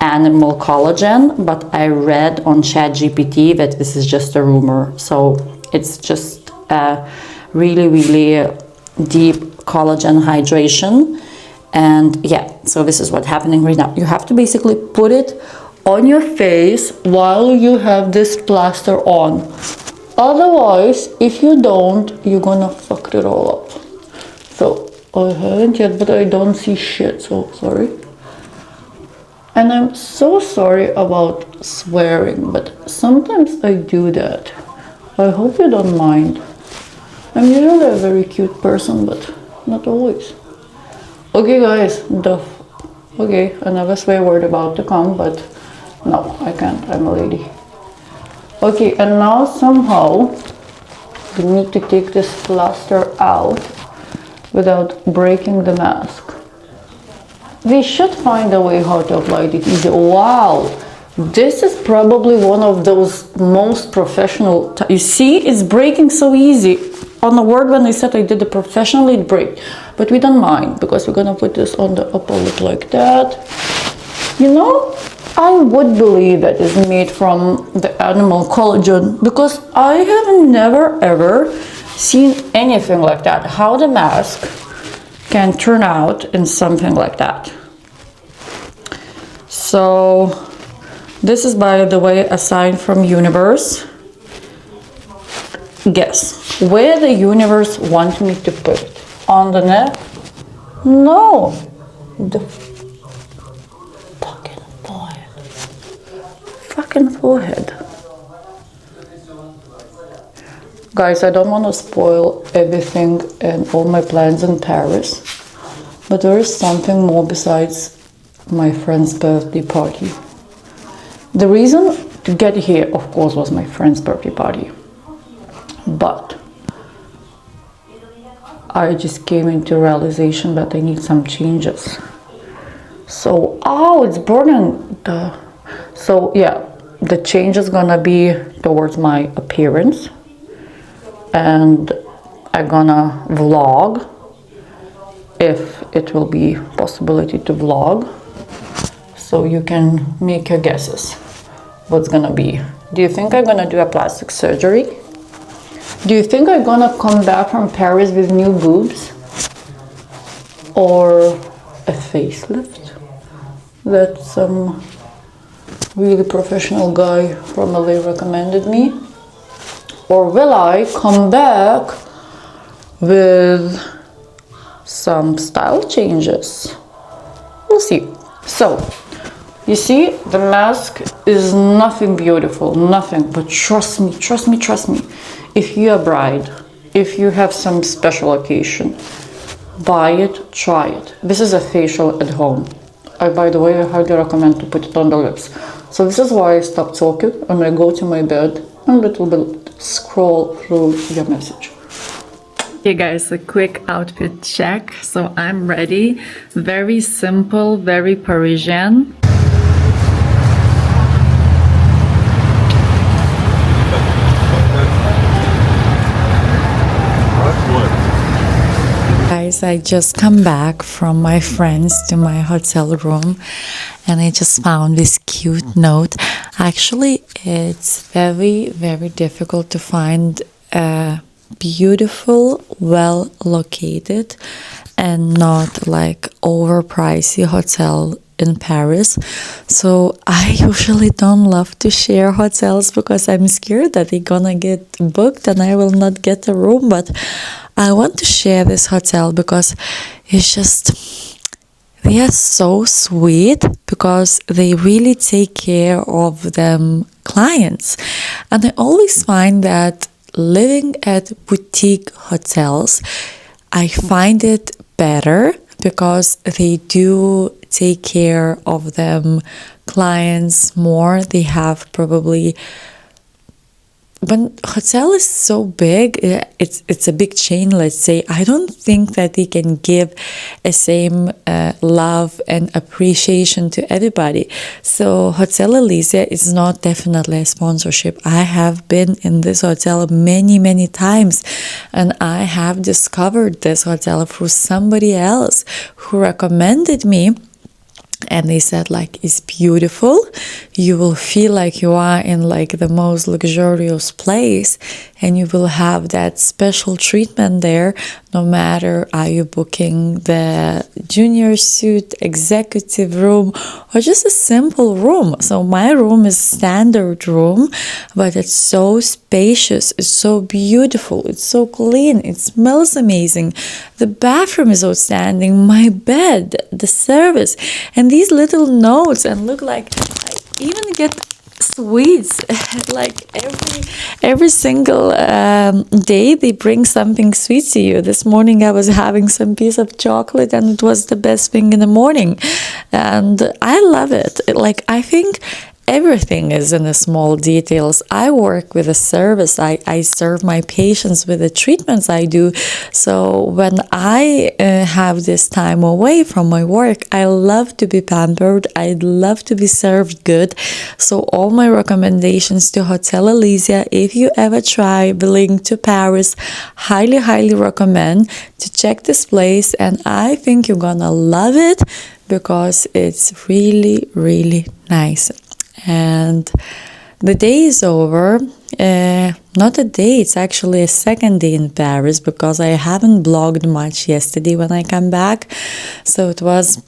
animal collagen, but I read on ChatGPT that this is just a rumor. So it's just a really, really deep collagen hydration. And yeah, so this is what's happening right now. You have to basically put it on your face while you have this plaster on. Otherwise, if you don't, you're gonna fuck it all up. So I haven't yet, but I don't see shit, so sorry. And I'm so sorry about swearing, but sometimes I do that. I hope you don't mind. I'm usually a very cute person, but not always. Okay guys, okay, another swear word about to come, but no, I can't, I'm a lady. Okay, and now somehow we need to take this plaster out without breaking the mask. We should find a way how to apply it easy. Wow, this is probably one of those most professional. You see, it's breaking so easy. On the word when I said I did it professionally, it break. But we don't mind, because we're gonna put this on the upper lip like that. You know, I would believe that it's made from the animal collagen, because I have never ever seen anything like that. How the mask can turn out in something like that. So this is, by the way, a sign from universe. Guess where the universe wants me to put it? On the neck? No, the fucking forehead. Fucking forehead. Guys, I don't want to spoil everything and all my plans in Paris, but there is something more besides my friend's birthday party. The reason to get here, of course, was my friend's birthday party, but I just came into realization that I need some changes. So, oh, it's burning. So yeah, the change is gonna be towards my appearance. And I'm gonna vlog, if it will be possibility to vlog, so you can make your guesses what's gonna be. Do you think I'm gonna do a plastic surgery? Do you think I'm gonna come back from Paris with new boobs? Or a facelift that some really professional guy from LA recommended me? Or will I come back with some style changes? We'll see. So, you see, the mask is nothing beautiful, nothing, but trust me, trust me, trust me. If you're a bride, if you have some special occasion, buy it, try it. This is a facial at home. By the way, I highly recommend to put it on the lips. So this is why I stop talking and I go to my bed and a little bit scroll through your message. Hey guys, a quick outfit check. So I'm ready. Very simple, very Parisian. Guys, I just come back from my friends to my hotel room and I just found this cute note. Actually, it's very, very difficult to find a beautiful, well located, and not like overpricey hotel in Paris. So I usually don't love to share hotels because I'm scared that they're gonna get booked and I will not get a room. But I want to share this hotel because it's just, they are so sweet because they really take care of them clients. And I always find that living at boutique hotels, I find it better because they do take care of them clients more. They have probably, when hotel is so big, it's a big chain, let's say, I don't think that they can give a same love and appreciation to everybody. So Hotel Elysia is not definitely a sponsorship. I have been in this hotel many times, and I have discovered this hotel through somebody else who recommended me. And they said, like, it's beautiful, you will feel like you are in like the most luxurious place, and you will have that special treatment there, no matter are you booking the junior suite, executive room, or just a simple room. So my room is standard room, but it's so spacious, it's so beautiful, it's so clean, it smells amazing, the bathroom is outstanding, my bed, the service, and these little notes. And look, like, I even get sweets like every single day they bring something sweet to you. This morning I was having some piece of chocolate, and it was the best thing in the morning, and I love it. Like, I think everything is in the small details. I work with a service. I serve my patients with the treatments I do. So when I have this time away from my work, I love to be pampered. I love to be served good. So all my recommendations to Hotel Elysia, if you ever try traveling to Paris, highly recommend to check this place. And I think you're gonna love it because it's really nice. And the day is over. Not a day, it's actually a second day in Paris because I haven't blogged much yesterday when I come back. So it was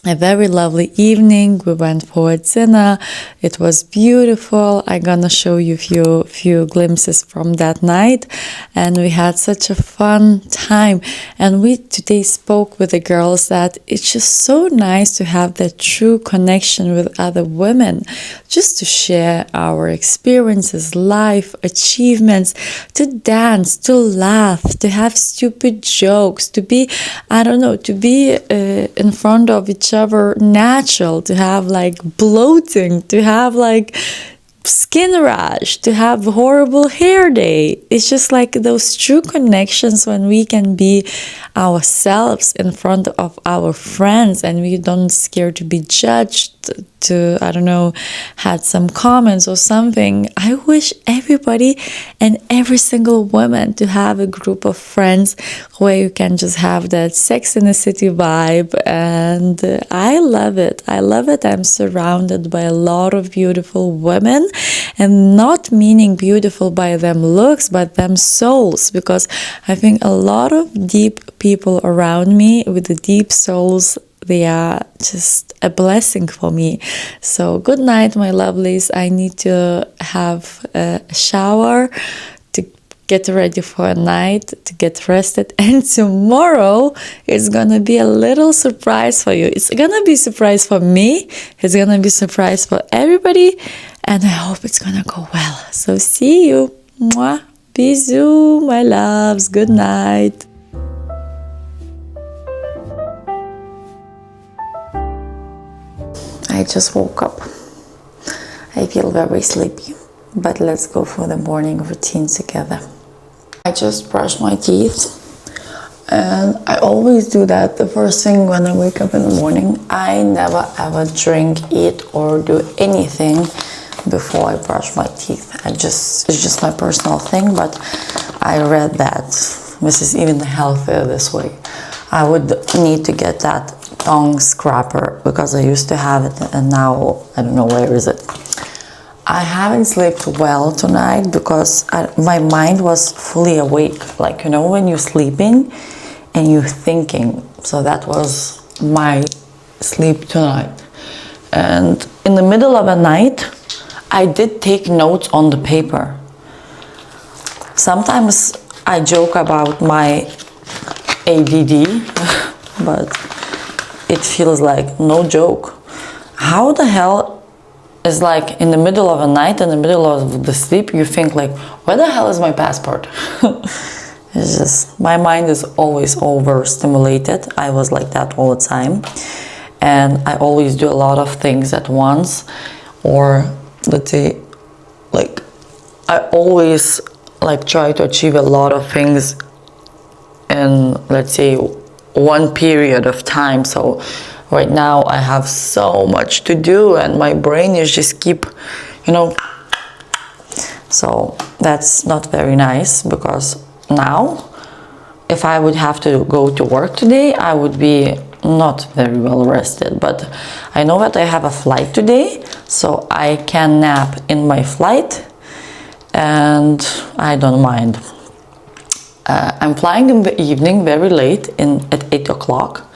a very lovely evening. We went for a dinner. It was beautiful. I'm gonna show you a few glimpses from that night, and we had such a fun time. And we today spoke with the girls that it's just so nice to have that true connection with other women, just to share our experiences, life, achievements, to dance, to laugh, to have stupid jokes, to be, I don't know, to be in front of each other natural, to have like bloating, to have like skin rash, to have horrible hair day. It's just like those true connections when we can be ourselves in front of our friends and we don't scare to be judged, to, I don't know, had some comments or something. I wish everybody and every single woman to have a group of friends where you can just have that Sex in the City vibe, and I love it. I love it. I'm surrounded by a lot of beautiful women, and not meaning beautiful by them looks, but them souls, because I think a lot of deep people around me with the deep souls, they are just a blessing for me. So good night, my lovelies. I need to have a shower to get ready for a night, to get rested. And tomorrow is gonna be a little surprise for you. It's gonna be a surprise for me. It's gonna be a surprise for everybody. And I hope it's gonna go well. So see you. Mwah. Bisous, my loves. Good night. I just woke up. I feel very sleepy, but let's go for the morning routine together. I just brushed my teeth, and I always do that the first thing when I wake up in the morning. I never ever drink, eat, or do anything before I brush my teeth. It's just my personal thing, but I read that this is even healthier this way. I would need to get that tongue scraper because I used to have it and now I don't know where is it. I haven't slept well tonight because my mind was fully awake. Like, you know, when you're sleeping and you're thinking. So that was my sleep tonight. And in the middle of the night, I did take notes on the paper. Sometimes I joke about my ADD, but it feels like no joke. How the hell is like in the middle of the night, in the middle of the sleep, you think like, where the hell is my passport? It's just, my mind is always overstimulated. I was like that all the time. And I always do a lot of things at once. Or let's say, like, I always like try to achieve a lot of things in, let's say, one period of time. So right now I have so much to do and my brain is just keep, you know, so that's not very nice, because now if I would have to go to work today, I would be not very well rested. But I know that I have a flight today, so I can nap in my flight and I don't mind. I'm flying in the evening very late at 8 o'clock.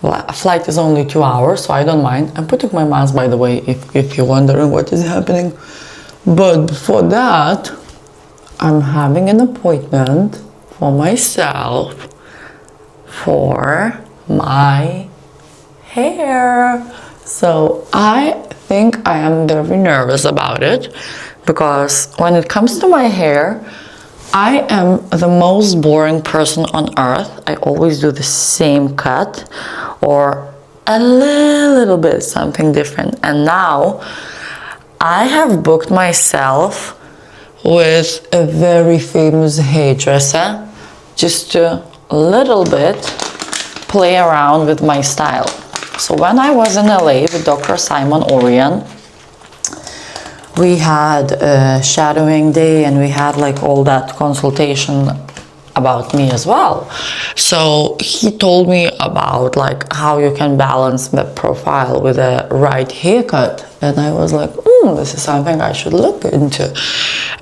Well, a flight is only 2 hours, so I don't mind. I'm putting my mask, by the way, if you're wondering what is happening. But before that, I'm having an appointment for myself for my hair. So I think I am very nervous about it, because when it comes to my hair, I am the most boring person on earth. I always do the same cut or a little bit something different. And now I have booked myself with a very famous hairdresser just to a little bit play around with my style. So when I was in LA with Dr. Simon Orion, we had a shadowing day and we had like all that consultation about me as well. So he told me about like how you can balance the profile with a right haircut. And I was like, this is something I should look into.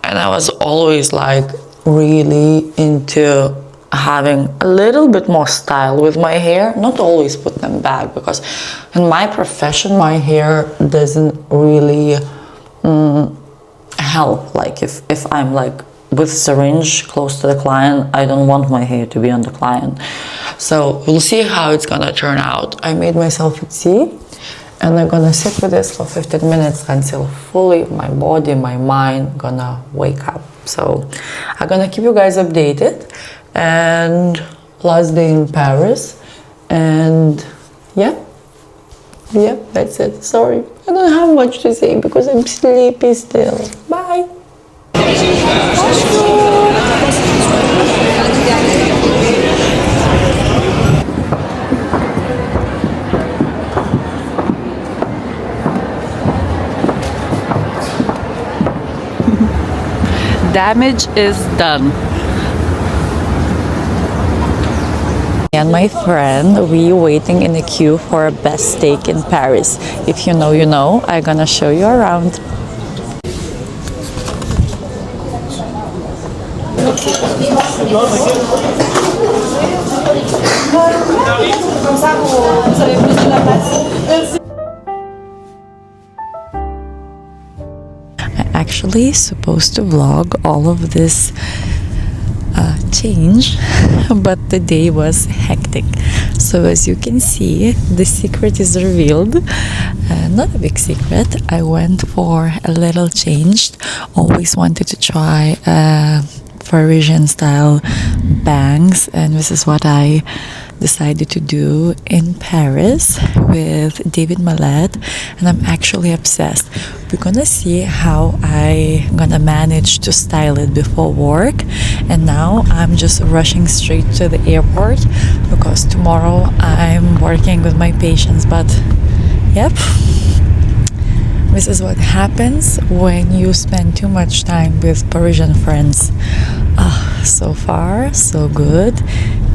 And I was always like really into having a little bit more style with my hair, not always put them back, because in my profession, my hair doesn't really help. Like if I'm like with syringe close to the client, I don't want my hair to be on the client. So we'll see how it's gonna turn out. I made myself a tea and I'm gonna sit with this for 15 minutes until fully my body, my mind gonna wake up. So I'm gonna keep you guys updated. And last day in Paris, and yeah, that's it. Sorry, I don't have much to say because I'm sleepy still. Bye. Damage is done. And my friend, we waiting in the queue for a best steak in Paris. If you know, you know. I'm gonna show you around. I'm actually supposed to vlog all of this change, but the day was hectic. So as you can see, the secret is revealed. Not a big secret. I went for a little change. Always wanted to try Parisian style bangs, and this is what I decided to do in Paris with David Mallett, and I'm actually obsessed. We're gonna see how I gonna manage to style it before work. And now I'm just rushing straight to the airport because tomorrow I'm working with my patients. But yep, this is what happens when you spend too much time with Parisian friends. So far so good.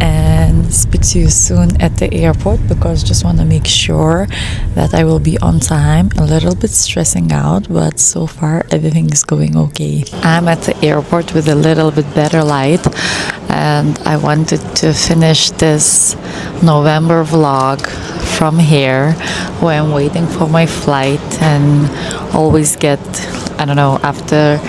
and speak to you soon at the airport because just want to make sure that I will be on time. A little bit stressing out, but so far everything is going okay. I'm at the airport with a little bit better light, and I wanted to finish this November vlog from here where I'm waiting for my flight and always get, I don't know, after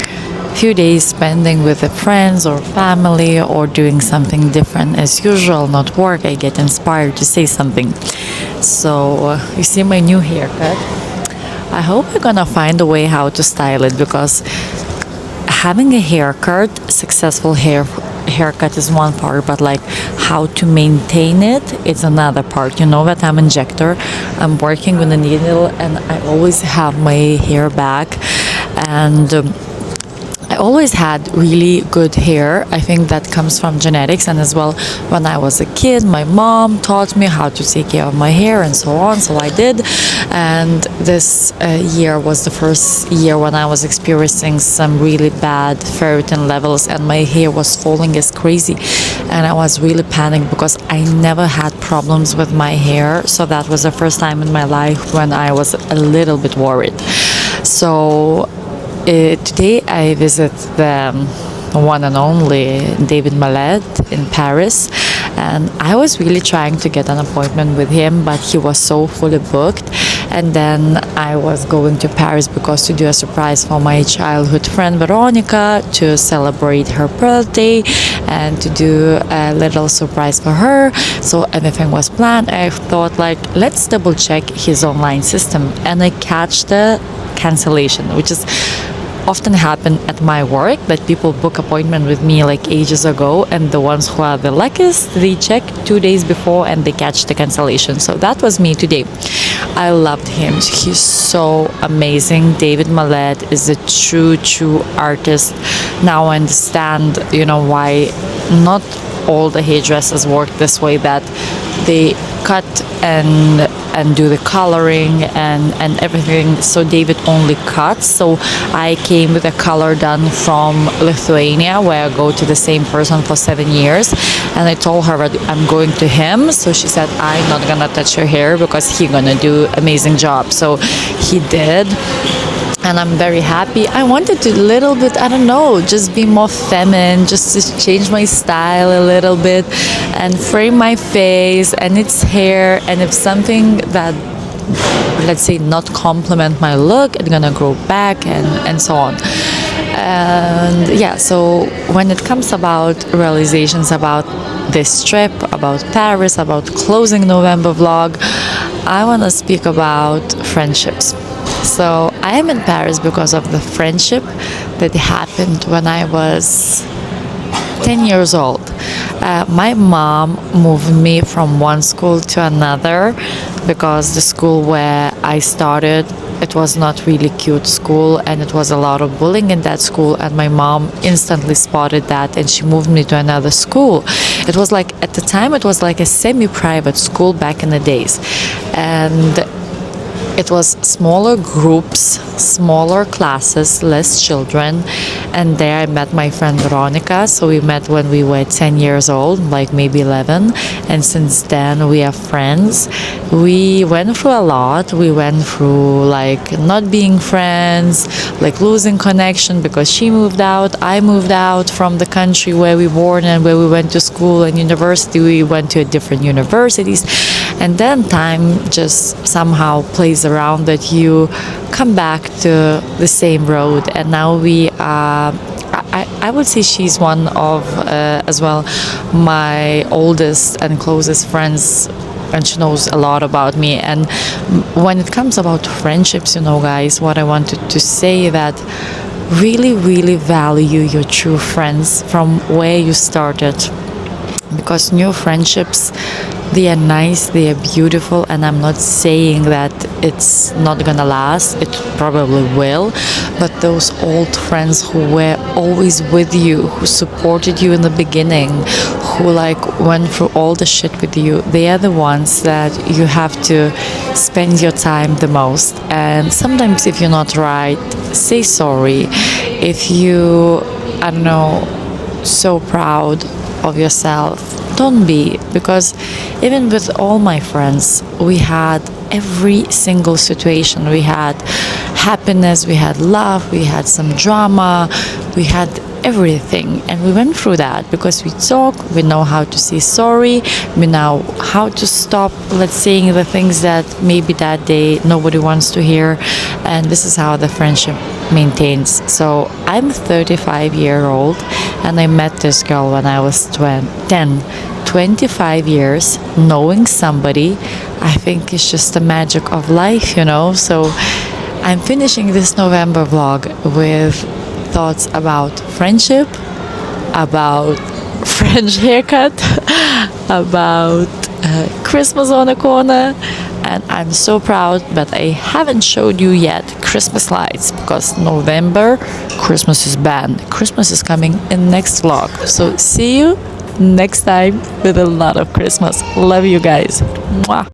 few days spending with the friends or family or doing something different as usual, not work, I get inspired to say something. So you see my new haircut. I hope I'm gonna find a way how to style it, because having a haircut, successful haircut is one part, but like how to maintain it is another part. You know that I'm an injector, I'm working with a needle, and I always have my hair back, and I always had really good hair. I think that comes from genetics, and as well when I was a kid my mom taught me how to take care of my hair and so on, so I did. And this year was the first year when I was experiencing some really bad ferritin levels and my hair was falling as crazy, and I was really panicked because I never had problems with my hair, so that was the first time in my life when I was a little bit worried. So today I visit the one and only David Mallett in Paris, and I was really trying to get an appointment with him, but he was so fully booked. And then I was going to Paris because to do a surprise for my childhood friend Veronica, to celebrate her birthday and to do a little surprise for her. So everything was planned. I thought, like, let's double check his online system, and I catch the cancellation, which is often happen at my work, that people book appointment with me like ages ago, and the ones who are the luckiest, they check 2 days before and they catch the cancellation. So that was me today. I loved him. He's so amazing. David Mallett is a true artist. Now I understand, you know, why not all the hairdressers work this way, that they cut and do the coloring and everything. So David only cuts. So I came with a color done from Lithuania, where I go to the same person for 7 years, and I told her that I'm going to him. So she said, I'm not gonna touch your hair because he's gonna do amazing job. So he did, and I'm very happy. I wanted to little bit, I don't know, just be more feminine, just to change my style a little bit and frame my face and its hair, and if something that, let's say, not complement my look, it's gonna grow back and so on. And yeah, so when it comes about realizations about this trip, about Paris, about closing November vlog, I want to speak about friendships. So I am in Paris because of the friendship that happened when I was 10 years old. My mom moved me from one school to another because the school where I started, it was not really cute school, and it was a lot of bullying in that school, and my mom instantly spotted that and she moved me to another school. It was like, at the time, it was like a semi-private school back in the days, and it was smaller groups, smaller classes, less children, and there I met my friend Veronica. So we met when we were 10 years old, like maybe 11, and since then we are friends. We went through a lot. We went through like not being friends, like losing connection because she moved out, I moved out from the country where we were born and where we went to school and university. We went to different universities, and then time just somehow plays around that you come back to the same road, and now we are, I would say she's one of as well my oldest and closest friends, and she knows a lot about me. And when it comes about friendships, you know, guys, what I wanted to say that really value your true friends from where you started, because new friendships, they are nice, they are beautiful, and I'm not saying that it's not gonna last, it probably will, but those old friends who were always with you, who supported you in the beginning, who like went through all the shit with you, they are the ones that you have to spend your time the most. And sometimes if you're not right, say sorry. If you, I don't know, so proud of yourself, don't be, because even with all my friends, we had every single situation. We had happiness, we had love, we had some drama, we had everything, and we went through that because we talk, we know how to say sorry, we know how to stop, let's saying the things that maybe that day nobody wants to hear, and this is how the friendship maintains. So I'm 35-year-old and I met this girl when I was 10. 25 years knowing somebody, I think it's just the magic of life, you know. So I'm finishing this November vlog with thoughts about friendship, about French haircut, about Christmas on the corner, and I'm so proud, but I haven't showed you yet Christmas lights because November Christmas is banned. Christmas is coming in next vlog. So see you next time with a lot of Christmas. Love you guys. Mwah.